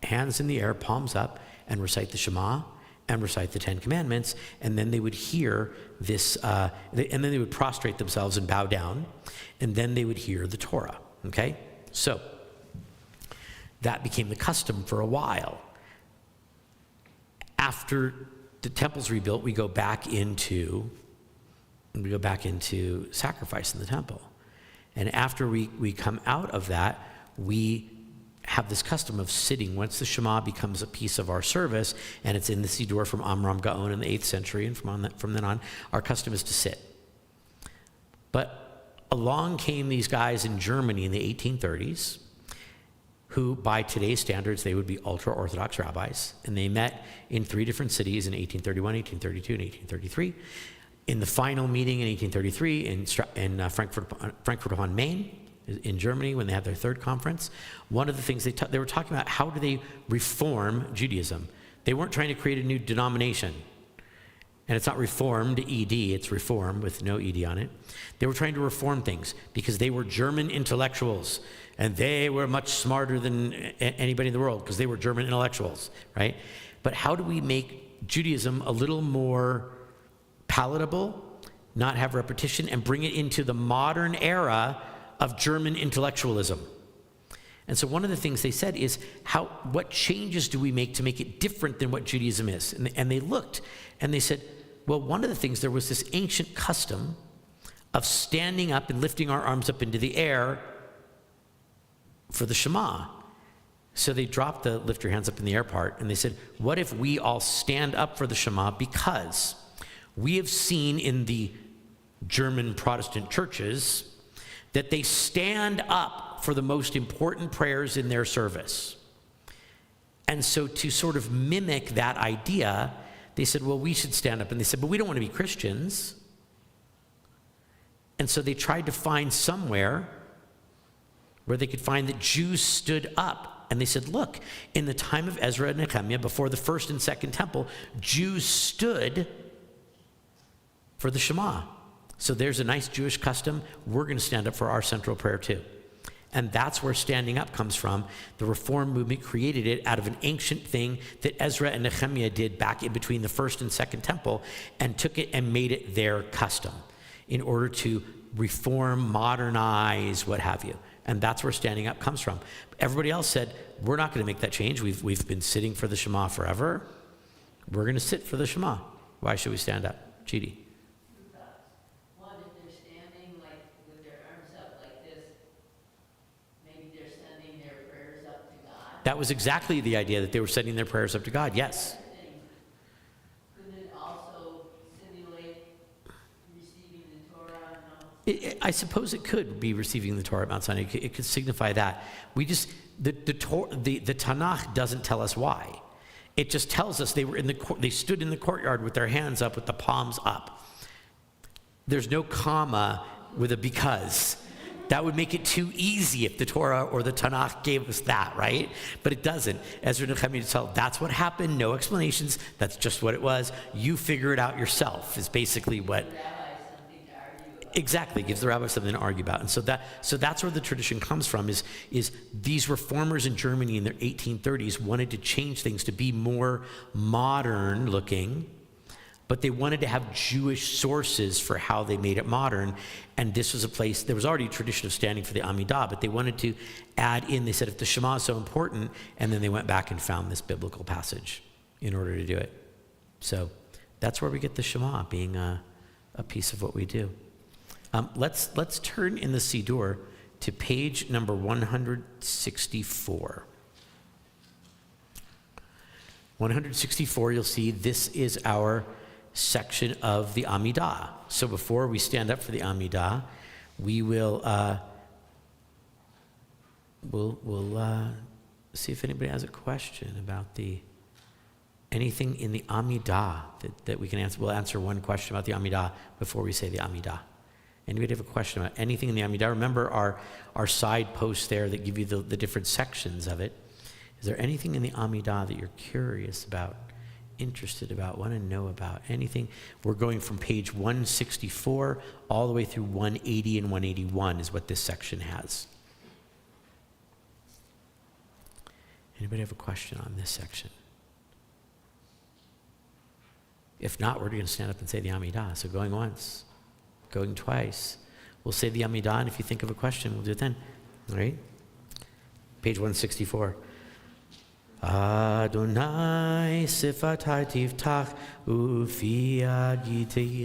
hands in the air, palms up, and recite the Shema, and recite the 10 Commandments, and then they would hear this, and then they would prostrate themselves and bow down, and then they would hear the Torah, okay? So that became the custom for a while. After the temple's rebuilt, we go back into sacrifice in the temple. And after we come out of that, we have this custom of sitting. Once the Shema becomes a piece of our service, and it's in the Siddur from Amram Gaon in the 8th century, and from then on, our custom is to sit. But along came these guys in Germany in the 1830s, who, by today's standards, they would be ultra-Orthodox rabbis. And they met in 3 different cities in 1831, 1832, and 1833. In the final meeting in 1833 in Frankfurt upon Main, in Germany, when they had their 3rd conference, one of the things they were talking about, how do they reform Judaism? They weren't trying to create a new denomination. And it's not reformed, ED, it's reform with no ED on it. They were trying to reform things because they were German intellectuals, and they were much smarter than anybody in the world because they were German intellectuals, right? But how do we make Judaism a little more palatable, not have repetition, and bring it into the modern era of German intellectualism? And so one of the things they said is, what changes do we make to make it different than what Judaism is? And they looked, and they said, well, one of the things, there was this ancient custom of standing up and lifting our arms up into the air for the Shema. So they dropped the lift your hands up in the air part, and they said, what if we all stand up for the Shema, because we have seen in the German Protestant churches that they stand up for the most important prayers in their service. And so to sort of mimic that idea, they said, well, we should stand up. And they said, but we don't want to be Christians. And so they tried to find somewhere where they could find that Jews stood up. And they said, look, in the time of Ezra and Nehemiah, before the first and second temple, Jews stood for the Shema. So there's a nice Jewish custom. We're going to stand up for our central prayer too. And that's where standing up comes from. The Reform movement created it out of an ancient thing that Ezra and Nehemiah did back in between the first and second temple, and took it and made it their custom in order to reform, modernize, what have you. And that's where standing up comes from. Everybody else said, we're not going to make that change. We've been sitting for the Shema forever. We're going to sit for the Shema. Why should we stand up? Chidi. One, if they're standing like with their arms up like this, maybe they're sending their prayers up to God. That was exactly the idea, that they were sending their prayers up to God, yes. Couldn't it also simulate receiving the Torah? No? I suppose it could be receiving the Torah at Mount Sinai. It could signify that. The Tanakh doesn't tell us why. It just tells us they stood in the courtyard with their hands up, with the palms up. There's no comma with a because. That would make it too easy if the Torah or the Tanakh gave us that, right? But it doesn't. Ezra and Nehemiah tell, that's what happened, no explanations, that's just what it was. You figure it out yourself, is basically what... Exactly, gives the rabbi something to argue about. And so that's where the tradition comes from, is these reformers in Germany in their 1830s wanted to change things to be more modern looking, but they wanted to have Jewish sources for how they made it modern. And this was a place, there was already a tradition of standing for the Amidah, but they wanted to add in, they said, if the Shema is so important, and then they went back and found this biblical passage in order to do it. So that's where we get the Shema being a piece of what we do. Let's turn in the Siddur to page number 164. 164, you'll see this is our section of the Amidah. So before we stand up for the Amidah, we will we'll see if anybody has a question about anything in the Amidah that we can answer. We'll answer one question about the Amidah before we say the Amidah. Anybody have a question about anything in the Amidah? Remember our side posts there that give you the different sections of it. Is there anything in the Amidah that you're curious about, interested about, want to know about? Anything? We're going from page 164 all the way through 180 and 181 is what this section has. Anybody have a question on this section? If not, we're going to stand up and say the Amidah. So going once. Going twice. We'll say the Amidah, and if you think of a question, we'll do it then. All right? Page 164. Adonai sifatai tiftach ufi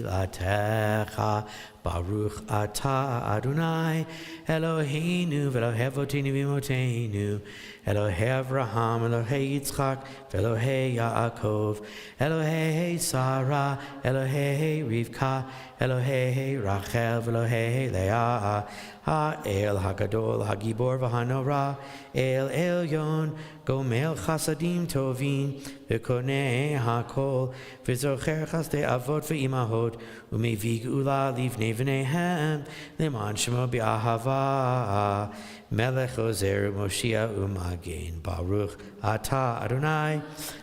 agitilatecha Baruch atah Adonai Eloheinu v'Elohei avotenu v'imotenu Elohei Avraham Elohei Yitzchak v'Elohei Yaakov Elohei Sarah Elohei Rivka Elohei Rachel v'Elohei Leah Ha'el Hagadol Hagibor v'Hanora El Elyon Gomel Chasadim Tovim v'Konei HaKol v'Zocher Chasdei Avot v'Imahot U'Mevi Geula Livnei v'Neihem Leman Shemo B'Ahava Melech Ozer Moshiach U'Magen Baruch Atah Adonai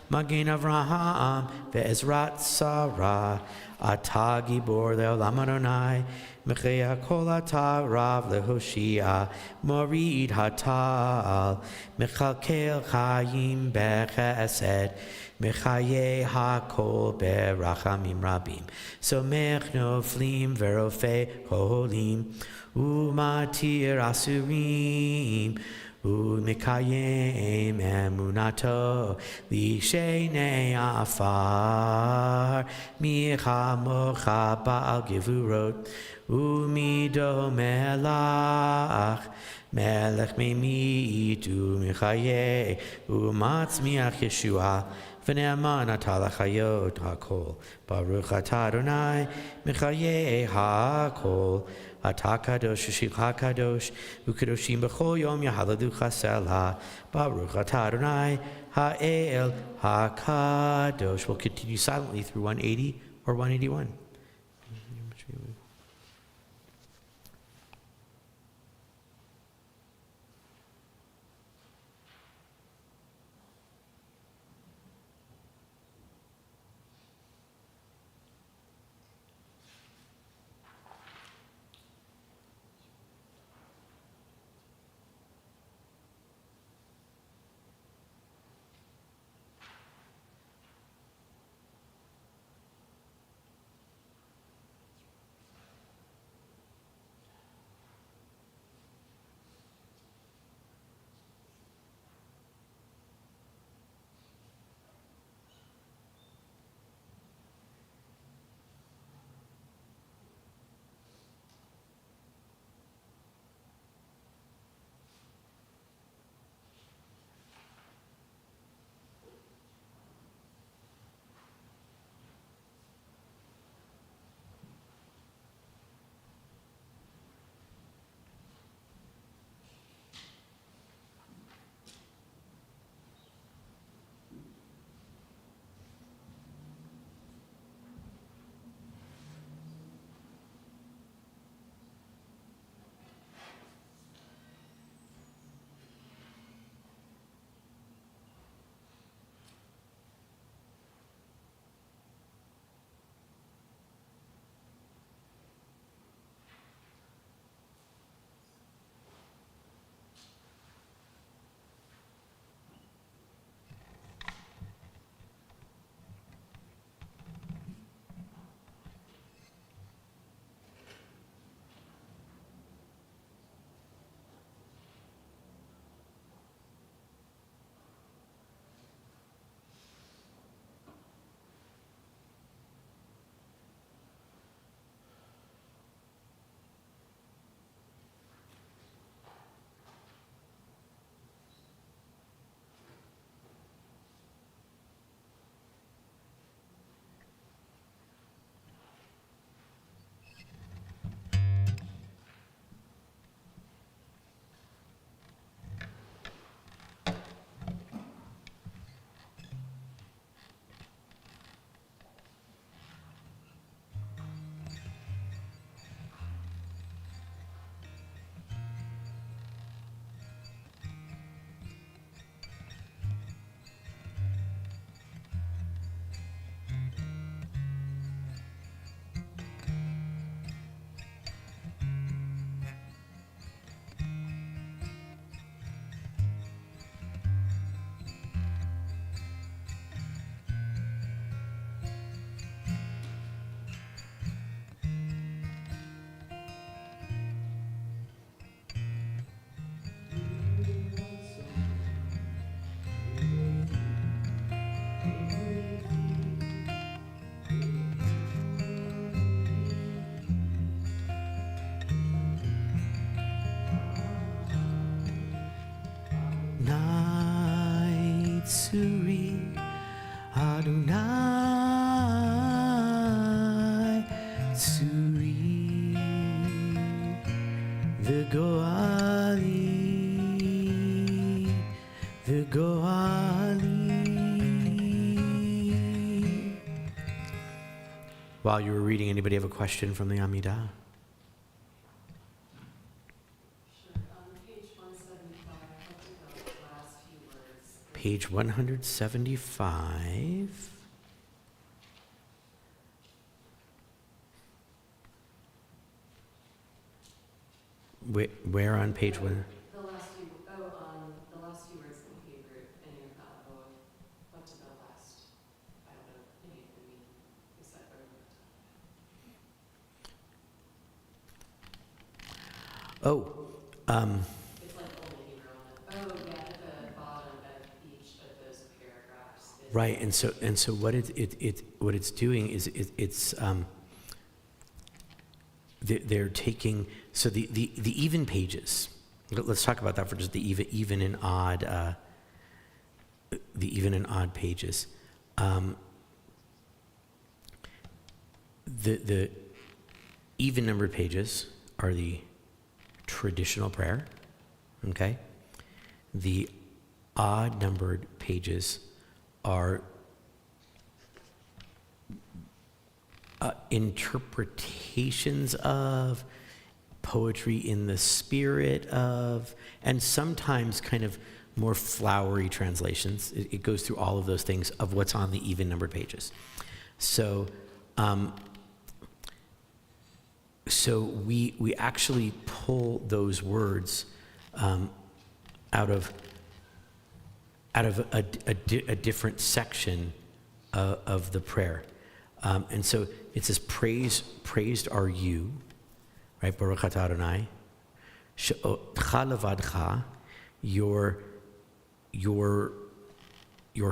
Magen Avraham Ve'ezrat Sarah Atah Gibor Le'olam Adonai Mechea Kol Atah Rav Lehoshia Morid Hatal Mechalkel Chayim Bechesed Mechaye HaKol Berachamim Rabim Somech Noflim Verofei Cholim Umatir Asurim Umekayem emunato lishenei afar michamocha ba'al gevurot umido melach melech memit umichaye umatzmiach Yeshua v'ne'aman atah lachayot hakol baruch atah Adonai michaye hakol atah kadosh Shishim hakadosh ukadoshim b'chol yom yahaladucha selah baruch atah Adonai ha'el hakadosh. We'll continue silently through 180 or 181. Suri Adonai Suri the Goali. While you were reading, anybody have a question from the Amidah? Page 175. Where on page one? The last few words in Hebrew, and you got what to the last. I don't know any of the meaning except for Oh, it's like only Hebrew on it. Oh yeah, at the bottom of each of Right, and so what what it's doing is they're taking, so the even pages. Let's talk about that for just the even and odd pages. The even numbered pages are the traditional prayer, okay? The odd numbered pages are interpretations of, poetry in the spirit of, and sometimes kind of more flowery translations. It goes through all of those things of what's on the even numbered pages. So we actually pull those words out of a different section of the prayer. And so it says, praised are you, right? Baruch atah Adonai, she'otcha levadcha, your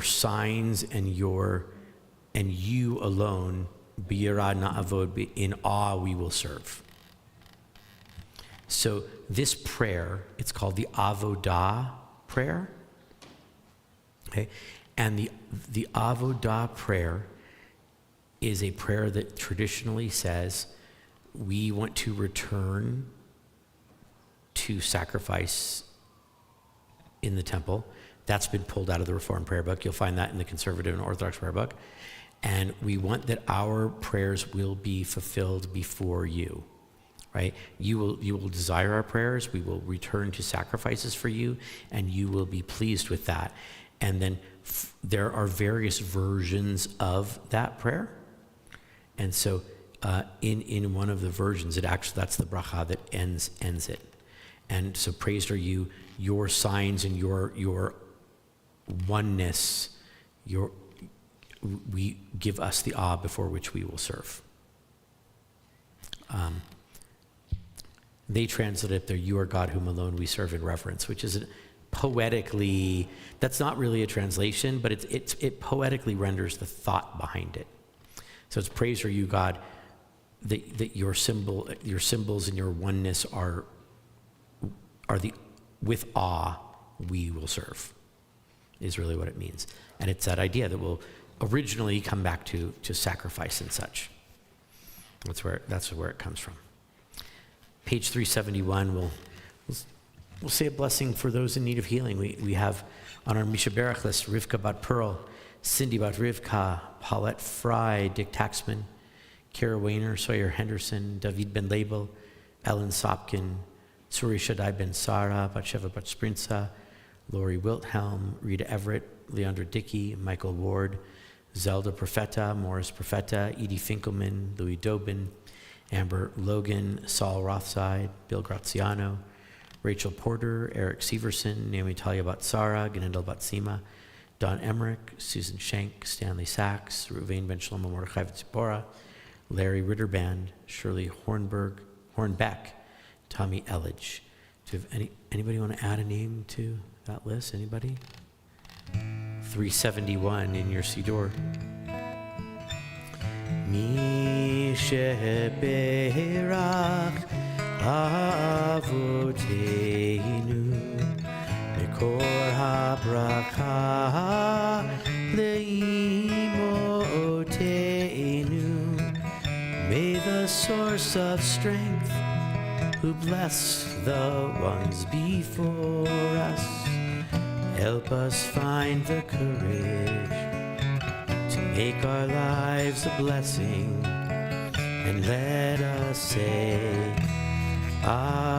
signs and you alone, b'yirah na'avod, in awe we will serve. So this prayer, it's called the Avodah prayer. Okay, and the Avodah prayer is a prayer that traditionally says we want to return to sacrifice in the temple. That's been pulled out of the Reformed prayer book. You'll find that in the Conservative and Orthodox prayer book. And we want that our prayers will be fulfilled before you, right? You will desire our prayers. We will return to sacrifices for you, and you will be pleased with that. And then there are various versions of that prayer. And so in one of the versions, that's the bracha that ends it. And so praised are you, your signs and your oneness, we give us the awe before which we will serve. They translate it there, you are God whom alone we serve in reverence, which is poetically, that's not really a translation, but it poetically renders the thought behind it. So it's praise are you, God, that your symbols and your oneness are the, with awe we will serve, is really what it means. And it's that idea that will originally come back to sacrifice and such. That's where it comes from. Page 371, we'll say a blessing for those in need of healing. We have on our Misha Berach list, Rivka Bat Pearl, Cindy Bat Rivka, Paulette Fry, Dick Taxman, Kara Wayner, Sawyer Henderson, David Ben Label, Ellen Sopkin, Suri Shaddai Ben Sara, Batsheva Bat Sprinza, Lori Wilthelm, Rita Everett, Leandra Dickey, Michael Ward, Zelda Profeta, Morris Profeta, Edie Finkelman, Louis Dobin, Amber Logan, Saul Rothside, Bill Graziano, Rachel Porter, Eric Severson, Naomi Talia Batsara, Ganendal Batsima, Don Emmerich, Susan Schenk, Stanley Sachs, Ruvain Ben Shlomo Mordechai Tzipora, Larry Ritterband, Shirley Hornbeck, Tommy Elledge. Do you have anybody want to add a name to that list? Anybody? 371 in your Siddur. Mi sheberach avoteinu mekor habracha leimoteinu. May the source of strength, who bless the ones before us, help us find the courage to make our lives a blessing, and let us say, Amen.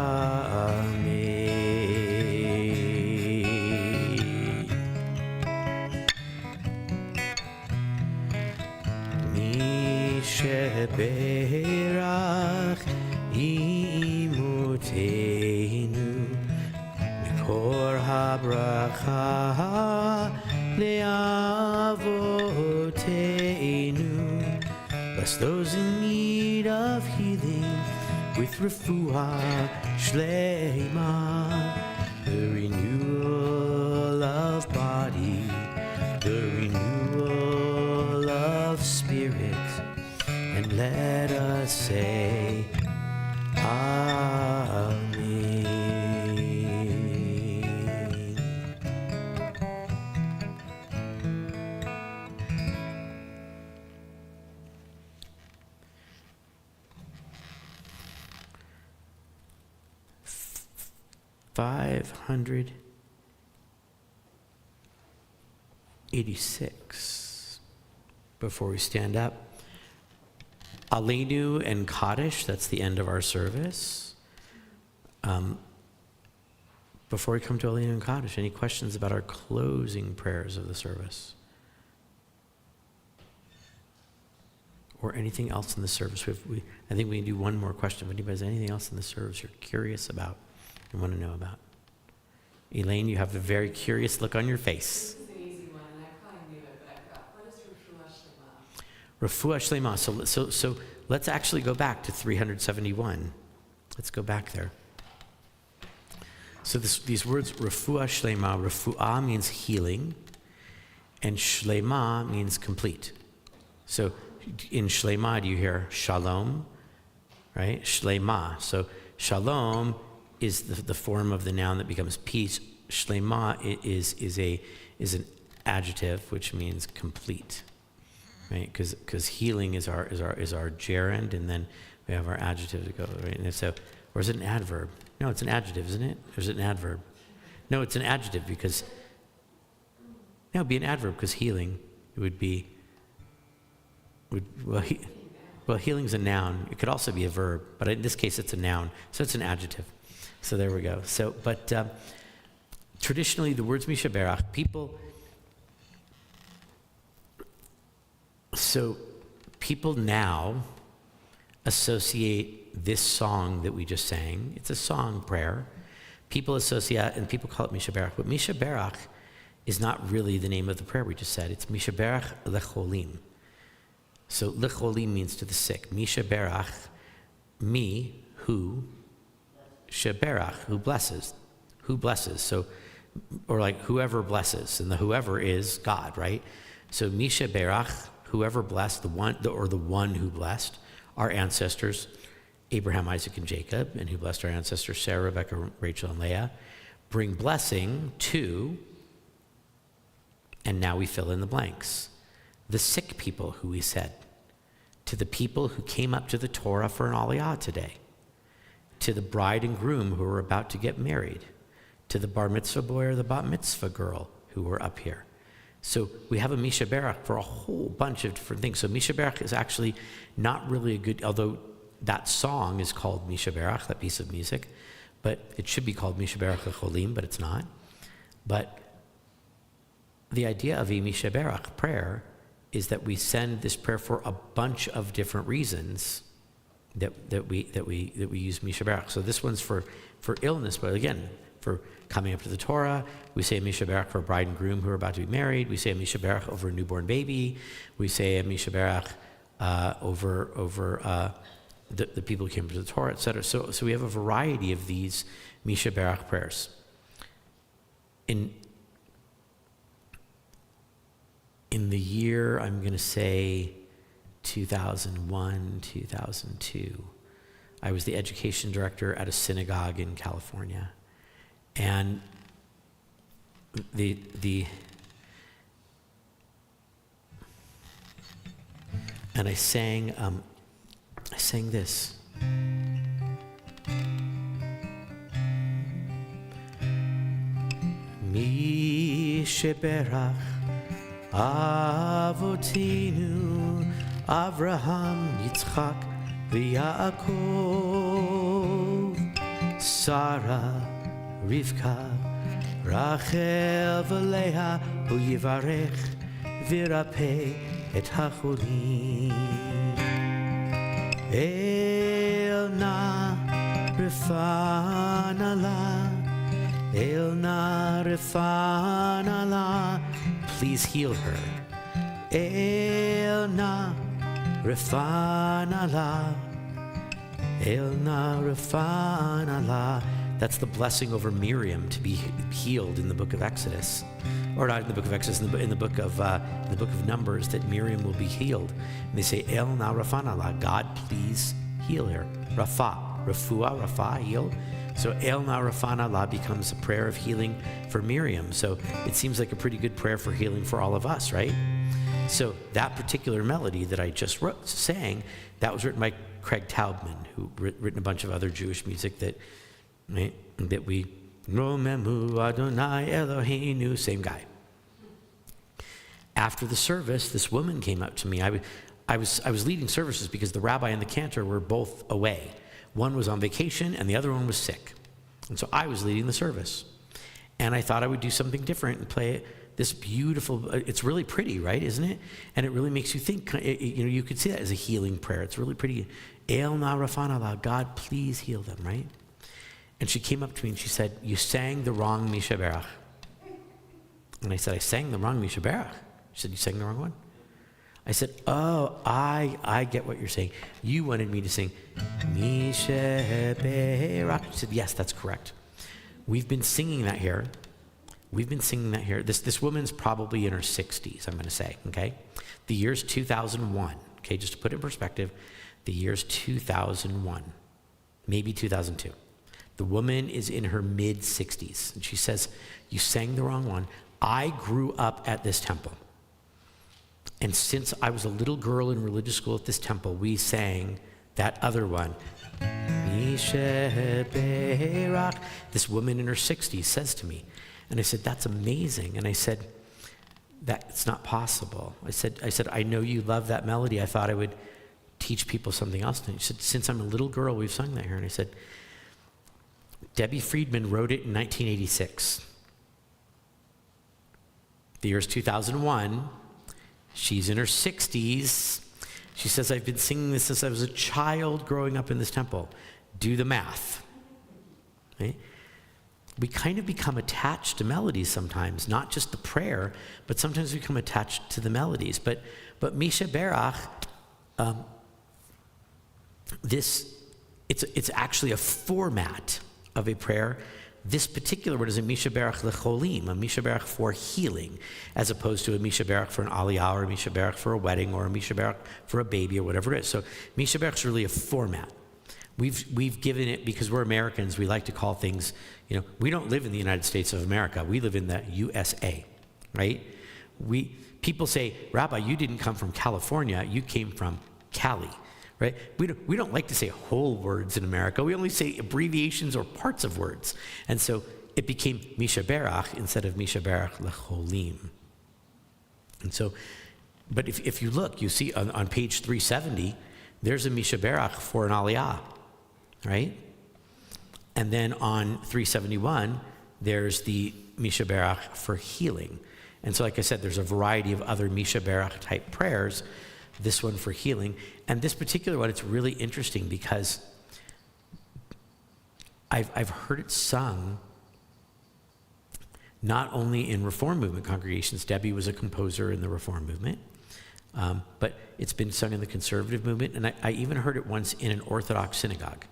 Mi sheberach imutenu mikor habracha leavoteinu. Bless those in need of healing with refuah shleima, the renewal of body, the renewal let us say Amen. 586. Before we stand up, Aleinu and Kaddish, that's the end of our service. Before we come to Aleinu and Kaddish, any questions about our closing prayers of the service? Or anything else in the service? I think we can do one more question. If anybody has anything else in the service you're curious about and want to know about? Elaine, you have a very curious look on your face. This is an easy one, and I probably knew it, but I forgot. What is Refuah Shlema? Refuah Shlema. So let's actually go back to 371. Let's go back there. So these words, Refuah Shlema, Refuah means healing, and Shlema means complete. So in Shlema, do you hear shalom, right? Shlema. So shalom is the form of the noun that becomes peace. Shlema is an adjective, which means complete, right? Because healing is our gerund, and then we have our adjective to go, right? And so, or is it an adverb? No, it's an adjective, isn't it? Or is it an adverb? No, it's an adjective because, no, it'd be an adverb because healing, it would be, healing's a noun. It could also be a verb, but in this case it's a noun, so it's an adjective. So there we go. So, but traditionally the words Mishaberach, people now associate this song that we just sang. It's a song prayer. People associate, and people call it Mishaberach, but Mishaberach is not really the name of the prayer we just said. It's Mishaberach lecholim. So lecholim means to the sick. Mishaberach, me, who, Sheberach, who blesses. So, or like whoever blesses, and the whoever is God, right? So Mishaberach, whoever blessed, the one who blessed our ancestors, Abraham, Isaac, and Jacob, and who blessed our ancestors, Sarah, Rebecca, Rachel, and Leah, bring blessing to, and now we fill in the blanks, the sick people who we said, to the people who came up to the Torah for an aliyah today, to the bride and groom who are about to get married, to the bar mitzvah boy or the bat mitzvah girl who were up here. So we have a Mishaberach for a whole bunch of different things. So Mishaberach is actually not really a good, although that song is called Mishaberach, that piece of music, but it should be called Mishaberach lecholim, but it's not. But the idea of a Mishaberach prayer is that we send this prayer for a bunch of different reasons that we use Mishaberach. So this one's for illness, but again, for coming up to the Torah. We say a Mishaberach for a bride and groom who are about to be married. We say a Mishaberach over a newborn baby. We say a Mishaberach over the people who came to the Torah, etc. So we have a variety of these Mishaberach prayers. In the year, I'm going to say 2001, 2002, I was the education director at a synagogue in California. And I sang this. Mi sheberach Avotinu Avraham Yitzchak v'Yaakov Sarah Rivka Rachel v'Leah Hu yivarech v'irapeh et hacholim El na refanala please heal her. El na refanala. That's the blessing over Miriam to be healed in the book of Exodus. or not in the book of Exodus, in the book of Numbers, that Miriam will be healed. And they say, El na rafana la, God, please heal her. Rafa, Rafua, Rafa, heal. So El na rafana la becomes a prayer of healing for Miriam. So it seems like a pretty good prayer for healing for all of us, right? So that particular melody that I just sang, that was written by Craig Taubman, who written a bunch of other Jewish music that we, Romemu Adonai Eloheinu, same guy. After the service, this woman came up to me. I was leading services because the rabbi and the cantor were both away. One was on vacation and the other one was sick. And so I was leading the service. And I thought I would do something different and play this beautiful, it's really pretty, right, isn't it? And it really makes you think, you could see that as a healing prayer. It's really pretty. El na rafana la, God, please heal them, right? And she came up to me and she said, you sang the wrong Mishaberach. And I said, I sang the wrong Mishaberach. She said, you sang the wrong one? I said, oh, I get what you're saying. You wanted me to sing Mishaberach. She said, yes, that's correct. We've been singing that here. This woman's probably in her 60s, I'm going to say, okay? The year's 2001, okay? Just to put it in perspective, the year's 2001, maybe 2002. The woman is in her mid-60s, and she says, you sang the wrong one. I grew up at this temple. And since I was a little girl in religious school at this temple, we sang that other one. Mishaberach. This woman in her 60s says to me, and I said, that's amazing. And I said, that's not possible. I said, I know you love that melody. I thought I would teach people something else. And she said, since I'm a little girl, we've sung that here. And I said, Debbie Friedman wrote it in 1986. The year's 2001. She's in her 60s. She says, I've been singing this since I was a child growing up in this temple. Do the math. Right? We kind of become attached to melodies sometimes, not just the prayer, but sometimes we become attached to the melodies. But Mishaberach, it's actually a format of a prayer. This particular word is a Mishaberach lecholim, a Mishaberach for healing, as opposed to a Mishaberach for an aliyah, or a Mishaberach for a wedding, or a Mishaberach for a baby, or whatever it is. So Mishaberach is really a format. We've given it, because we're Americans, we like to call things, we don't live in the United States of America. We live in the USA, right? People say, Rabbi, you didn't come from California, you came from Cali, right? We don't like to say whole words in America. We only say abbreviations or parts of words. And so it became Mishaberach instead of Mishaberach lecholim. And so, but if you look, you see on page 370, there's a Mishaberach for an aliyah, right? And then on 371, there's the Mishaberach for healing. And so, like I said, there's a variety of other Mishaberach type prayers, this one for healing. And this particular one, it's really interesting because I've heard it sung not only in Reform movement congregations. Debbie was a composer in the Reform movement, but it's been sung in the conservative movement. And I even heard it once in an Orthodox synagogue,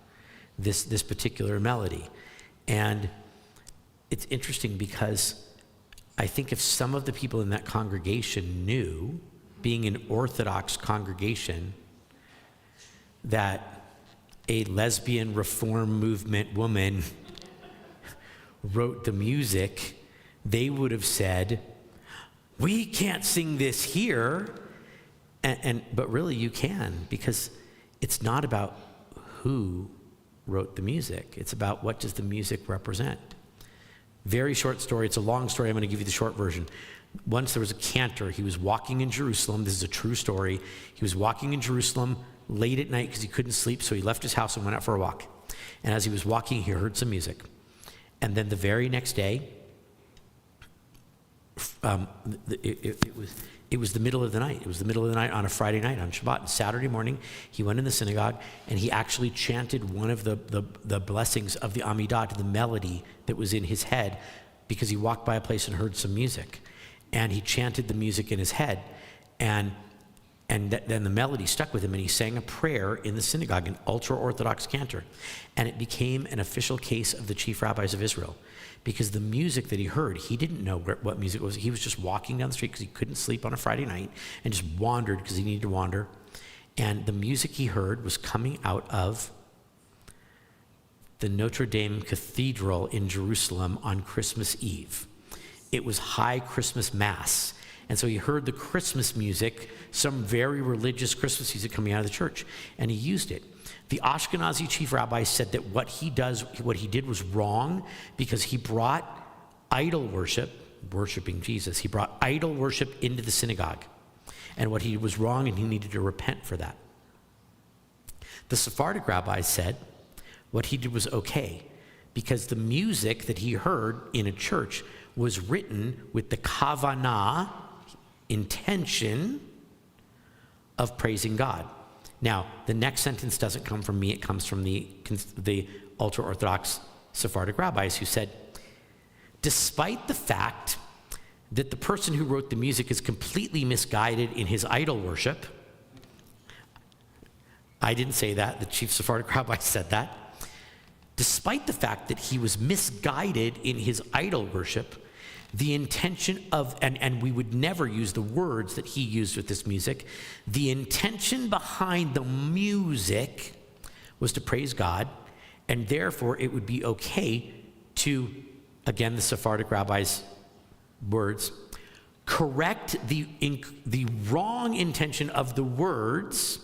this particular melody. And it's interesting because I think if some of the people in that congregation knew, being an Orthodox congregation, that a lesbian Reform movement woman wrote the music, they would have said, we can't sing this here. But really you can, because it's not about who wrote the music. It's about what does the music represent. Very short story. It's a long story. I'm going to give you the short version. Once there was a cantor. He was walking in Jerusalem. This is a true story. He was walking in Jerusalem late at night because he couldn't sleep, so he left his house and went out for a walk. And as he was walking, he heard some music. And then the very next day, it was the middle of the night. It was the middle of the night on a Friday night, on Shabbat. And Saturday morning, he went in the synagogue, and he actually chanted one of the blessings of the Amidah to the melody that was in his head, because he walked by a place and heard some music. And he chanted the music in his head. And And then the melody stuck with him, and he sang a prayer in the synagogue, an ultra-Orthodox cantor. And it became an official case of the chief rabbis of Israel. Because the music that he heard, he didn't know what music it was. He was just walking down the street because he couldn't sleep on a Friday night and just wandered because he needed to wander. And the music he heard was coming out of the Notre Dame Cathedral in Jerusalem on Christmas Eve. It was high Christmas Mass. And so he heard the Christmas music, some very religious Christmas music coming out of the church, and he used it. The Ashkenazi chief rabbi said that what he did was wrong because he brought idol worship, worshiping Jesus, he brought idol worship into the synagogue. And what he did was wrong, and he needed to repent for that. The Sephardic rabbi said what he did was okay because the music that he heard in a church was written with the kavanah, intention of praising God. Now, the next sentence doesn't come from me, it comes from the ultra-Orthodox Sephardic rabbis who said, despite the fact that the person who wrote the music is completely misguided in his idol worship, I didn't say that, the chief Sephardic rabbi said that, despite the fact that he was misguided in his idol worship, the intention of, and we would never use the words that he used with this music, the intention behind the music was to praise God, and therefore it would be okay to, again, the Sephardic rabbi's words, correct the wrong intention of the words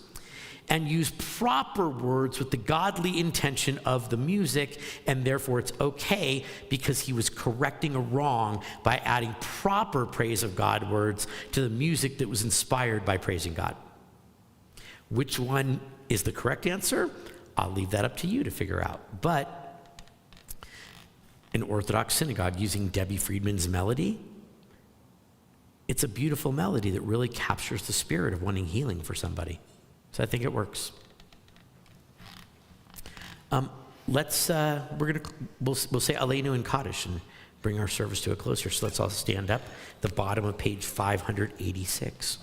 and use proper words with the godly intention of the music, and therefore it's okay because he was correcting a wrong by adding proper praise of God words to the music that was inspired by praising God. Which one is the correct answer? I'll leave that up to you to figure out. But an Orthodox synagogue using Debbie Friedman's melody, it's a beautiful melody that really captures the spirit of wanting healing for somebody. So I think it works. We'll say Aleinu in Kaddish and bring our service to a close here. So let's all stand up. The bottom of page 586.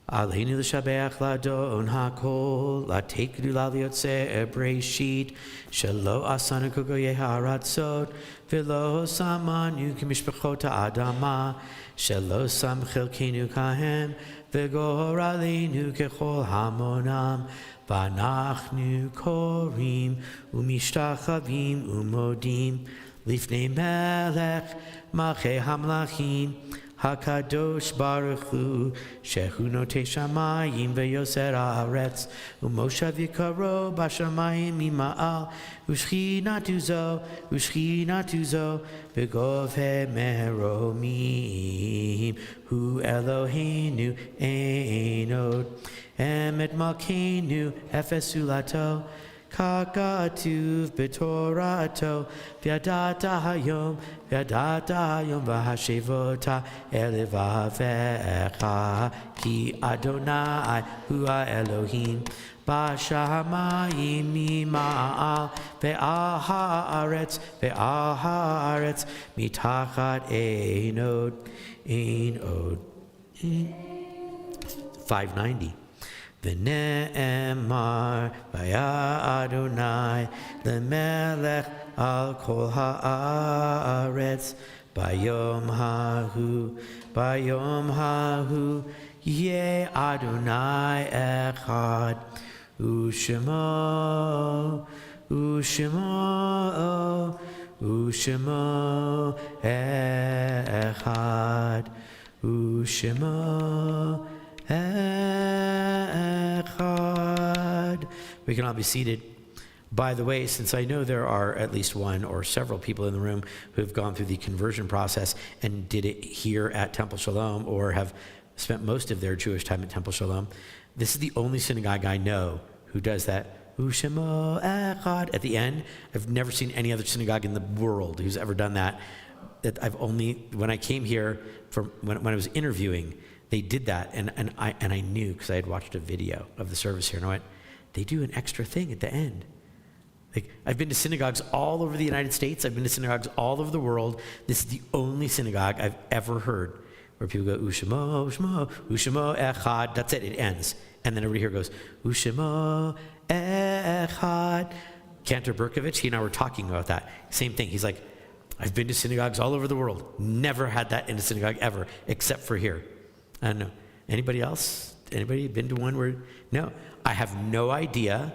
Aleinu l'shabeach l'adon hakol, l'tekdu l'aliotze ebreshit, shelo asanu kugoye haratzot, v'lo samanu k'mishpachot ha'adama, shelo sam chelkenu kahem, v'gor aleinu kechol hamonam, v'anachnu korim, u'mishtachavim u'modim, lifnei melech, malchei hamlachim, Hakadosh Baruch Hu, Shehu Notei Shamayim veYoser Haaretz, Umoshav Yikaro Bashamayim Mima'al, Ushchinatu Zo, Begov Meromim, Hu Eloheinu Einod, Emet Malkeinu Efesulato, Kakatuv betorato, Vyadata hayom v'hashevota elevavecha, Ki Adonai hu Elohim, Bashamayim mima'al, ve'al ha'aretz, mitachat einod. 590. V'ne'emar v'ya Adonai l'melech al kol ha'aretz bayom hahu yeh Adonai echad u'shemo echad u'shemo echad. We can all be seated. By the way, since I know there are at least one or several people in the room who have gone through the conversion process and did it here at Temple Shalom or have spent most of their Jewish time at Temple Shalom, this is the only synagogue I know who does that U'shemo echad at the end. I've never seen any other synagogue in the world who's ever done that. That I've only, when I came here, when I was interviewing, they did that, and I knew because I had watched a video of the service here, and I went, they do an extra thing at the end. Like, I've been to synagogues all over the United States. I've been to synagogues all over the world. This is the only synagogue I've ever heard where people go, Ushemo, Ushemo, Ushemo Echad. That's it, it ends. And then everybody here goes, Ushemo Echad. Cantor Berkovich, he and I were talking about that. Same thing. He's like, I've been to synagogues all over the world. Never had that in a synagogue ever, except for here. I don't know. Anybody else? Anybody been to one where? No. I have no idea.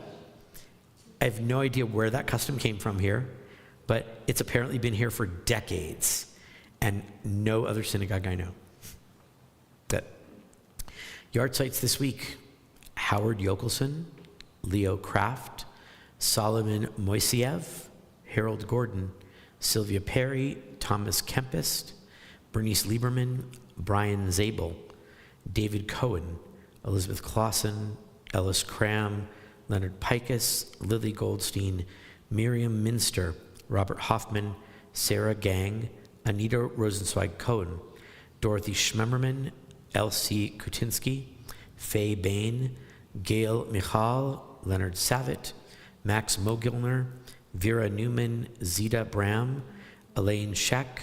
I have no idea where that custom came from here, but it's apparently been here for decades, and no other synagogue I know. That. Yard sites this week: Howard Yokelson, Leo Kraft, Solomon Moiseev, Harold Gordon, Sylvia Perry, Thomas Kempist, Bernice Lieberman, Brian Zabel, David Cohen, Elizabeth Clausen, Ellis Cram, Leonard Pikus, Lily Goldstein, Miriam Minster, Robert Hoffman, Sarah Gang, Anita Rosenzweig Cohen, Dorothy Schmemmerman, Elsie Kutinsky, Faye Bain, Gail Michal, Leonard Savitt, Max Mogilner, Vera Newman, Zita Bram, Elaine Scheck,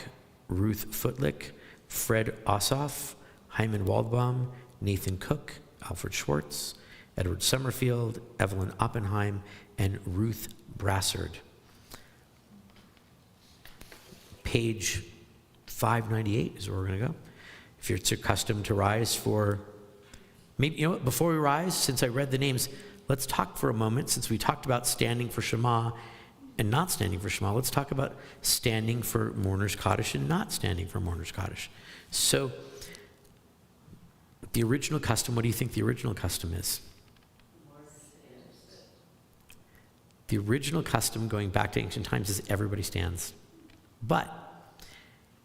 Ruth Footlick, Fred Ossoff, Hyman Waldbaum, Nathan Cook, Alfred Schwartz, Edward Summerfield, Evelyn Oppenheim, and Ruth Brassard. Page 598 is where we're going to go. If it's your custom to rise for, maybe, you know what, before we rise, since I read the names, let's talk for a moment, since we talked about standing for Shema and not standing for Shema, let's talk about standing for Mourner's Kaddish and not standing for Mourner's Kaddish. So, the original custom, what do you think the original custom is? The original custom, going back to ancient times, is everybody stands. But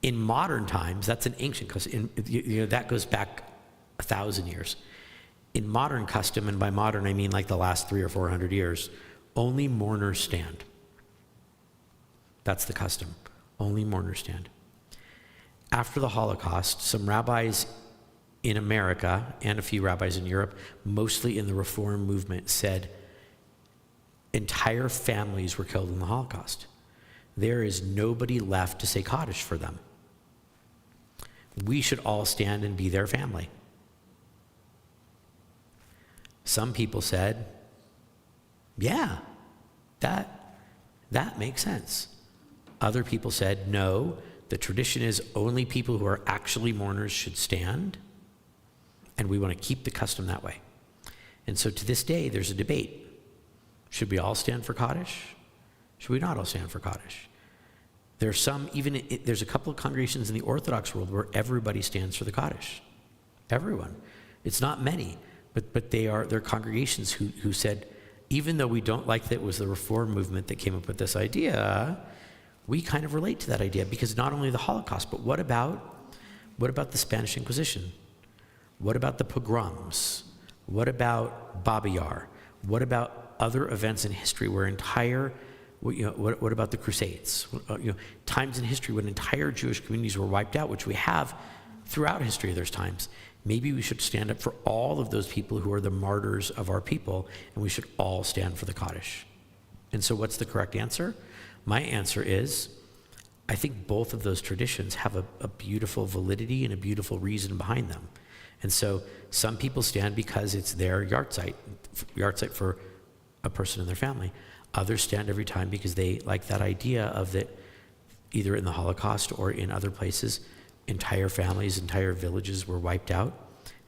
in modern times, that's an ancient custom. That goes back 1,000 years. In modern custom, and by modern I mean like the last 300 or 400 years, only mourners stand. That's the custom. Only mourners stand. After the Holocaust, some rabbis in America and a few rabbis in Europe, mostly in the Reform movement, said entire families were killed in the Holocaust. There is nobody left to say Kaddish for them. We should all stand and be their family. Some people said, yeah, that makes sense. Other people said, no, the tradition is only people who are actually mourners should stand, and we want to keep the custom that way. And so to this day, there's a debate. Should we all stand for Kaddish? Should we not all stand for Kaddish? There's some, there's a couple of congregations in the Orthodox world where everybody stands for the Kaddish. Everyone. It's not many, but they're congregations who said, even though we don't like that it was the Reform movement that came up with this idea, we kind of relate to that idea, because not only the Holocaust, but what about the Spanish Inquisition? What about the pogroms? What about Babi Yar? What about other events in history where what about the Crusades? Times in history when entire Jewish communities were wiped out, which we have throughout history. There's times. Maybe we should stand up for all of those people who are the martyrs of our people, and we should all stand for the Kaddish. And so what's the correct answer? My answer is, I think both of those traditions have a beautiful validity and a beautiful reason behind them. And so some people stand because it's their yard site for a person in their family. Others stand every time because they like that idea of that, either in the Holocaust or in other places, entire families, entire villages were wiped out.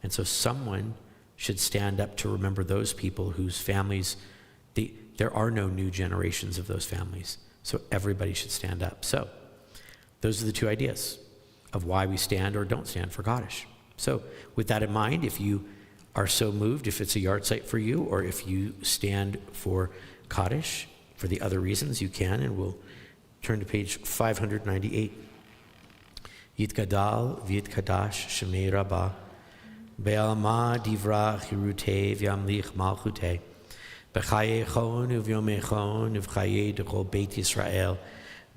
And so someone should stand up to remember those people whose families, there are no new generations of those families. So everybody should stand up. So those are the two ideas of why we stand or don't stand for Kaddish. So with that in mind, if you are so moved, if it's a yard site for you, or if you stand for Kaddish for the other reasons, you can, and we'll turn to page 598. Yitgadal v'yitkadash shemei Rabbah be'alma divra chirutei v'yamlich malchutei b'chayei chon u'v'yomei chon u'v'chayei d'chol Beit Yisrael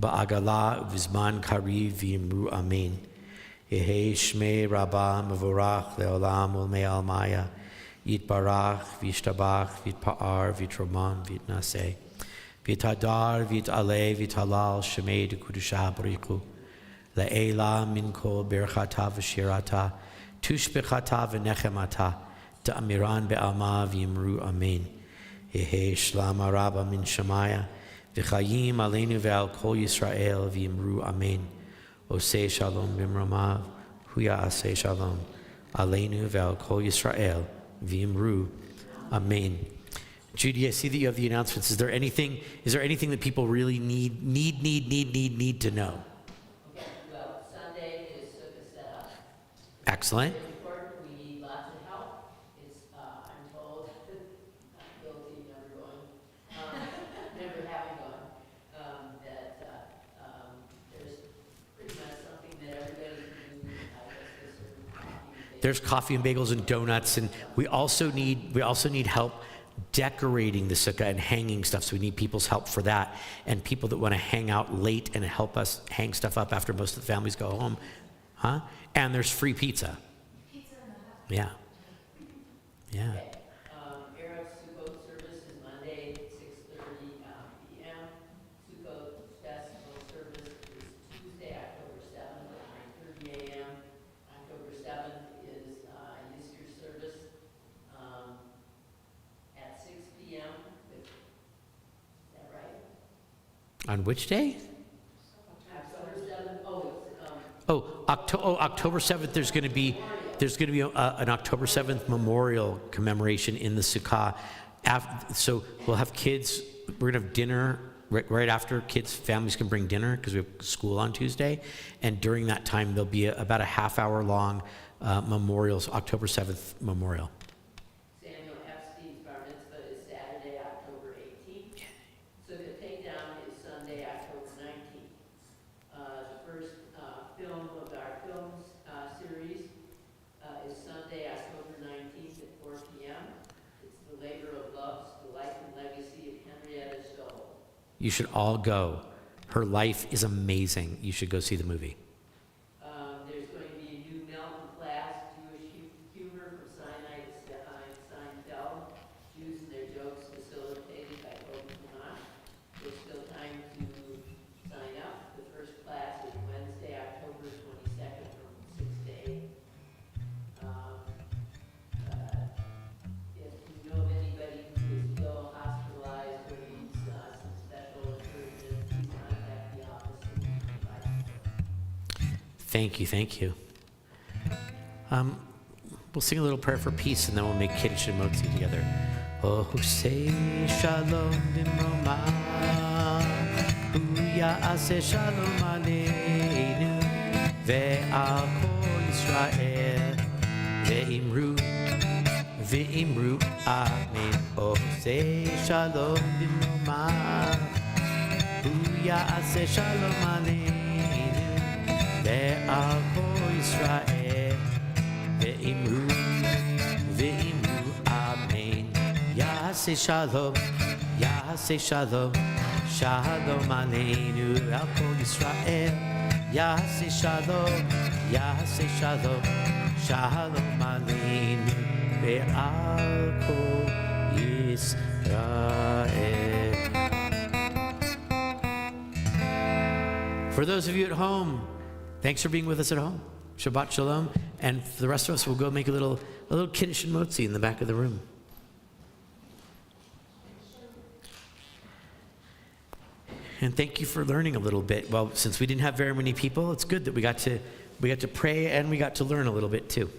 ba'agala v'zman kariv v'yimru amen. Yehei shmei Rabbah mevorach le'olam ulmei almaya yitbarach v'yishtabach v'yitpa'ar v'yitroman v'yitnaseh v'yitadar v'yitaleh v'yitalal shemei d'kudusha barichu Le'ela min kol berchata v'shirata, tushbechata v'nechemata, ta'amiran be'alma v'yimru amen. Yehe shlama rabba min shamaya, v'chayim aleinu ve'al kol Yisrael v'yimru amen. Oseh shalom bimromav, huya aseh shalom, aleinu ve'al kol Yisrael v'yimru amen. Judy, I see that you have the announcements. Is there anything that people really need to know? Okay, well, Sunday is Sukkah setup. Excellent. Very important, we need lots of help. It's, I'm told, I'm guilty, never going, never having gone, that there's pretty much something that everybody can do. I guess there's certain coffee. There's coffee and bagels and donuts, and we also need help decorating the sukkah and hanging stuff, so we need people's help for that, and people that want to hang out late and help us hang stuff up after most of the families go home, And there's free pizza. Pizza in the house. Yeah. Okay. Erev Sukkot service is Monday, 6:30 p.m. Sukkot festival service is Tuesday, October 7th at 9:30 a.m. October 7th is Easter service at 6 p.m. Is that right? On which day? October 7th. October 7th. There's going to be an October 7th memorial commemoration in the sukkah. So we'll have kids. We're going to have dinner right after kids. Families can bring dinner because we have school on Tuesday, and during that time there'll be about a half-hour long memorials. October 7th memorial. Samuel Epstein's bar mitzvah is Saturday, October 18th. So the takedown is Sunday, October 19th. The first film of our films series is Sunday, October 19th at 4 p.m. It's The Labor of Love, The Life and Legacy of Henrietta Stoll. You should all go. Her life is amazing. You should go see the movie. There's going to be a new Melton class, Jewish humor from Sinai to Seinfeld, Jews and their jokes facilitated by Toby Tomash. There's still time to sign up. The first class is Wednesday, October 22nd from 6 to 8. If you know of anybody who is ill, hospitalized, or needs some special encouragement, please contact the office and we can provide support. Thank you. We'll sing a little prayer for peace, and then we'll make Kiddush and Motzi together. Oh, say shalom b'mroma, u'ya'aseh shalom aleinu, ve'al kol Yisrael, ve'imru amen. Oh, say shalom b'mroma, u'ya'aseh shalom aleinu, ve'al kol Yisrael, ve'imru amen. Ya'aseh shalom, shalom aleinu al kol Yisrael. Ya'aseh shalom, shalom aleinu ve'al kol Yisrael. For those of you at home, thanks for being with us at home. Shabbat shalom. And for the rest of us, we'll go make a little Kiddush and Motzi in the back of the room. And thank you for learning a little bit. Well, since we didn't have very many people, it's good that we got to pray and we got to learn a little bit too.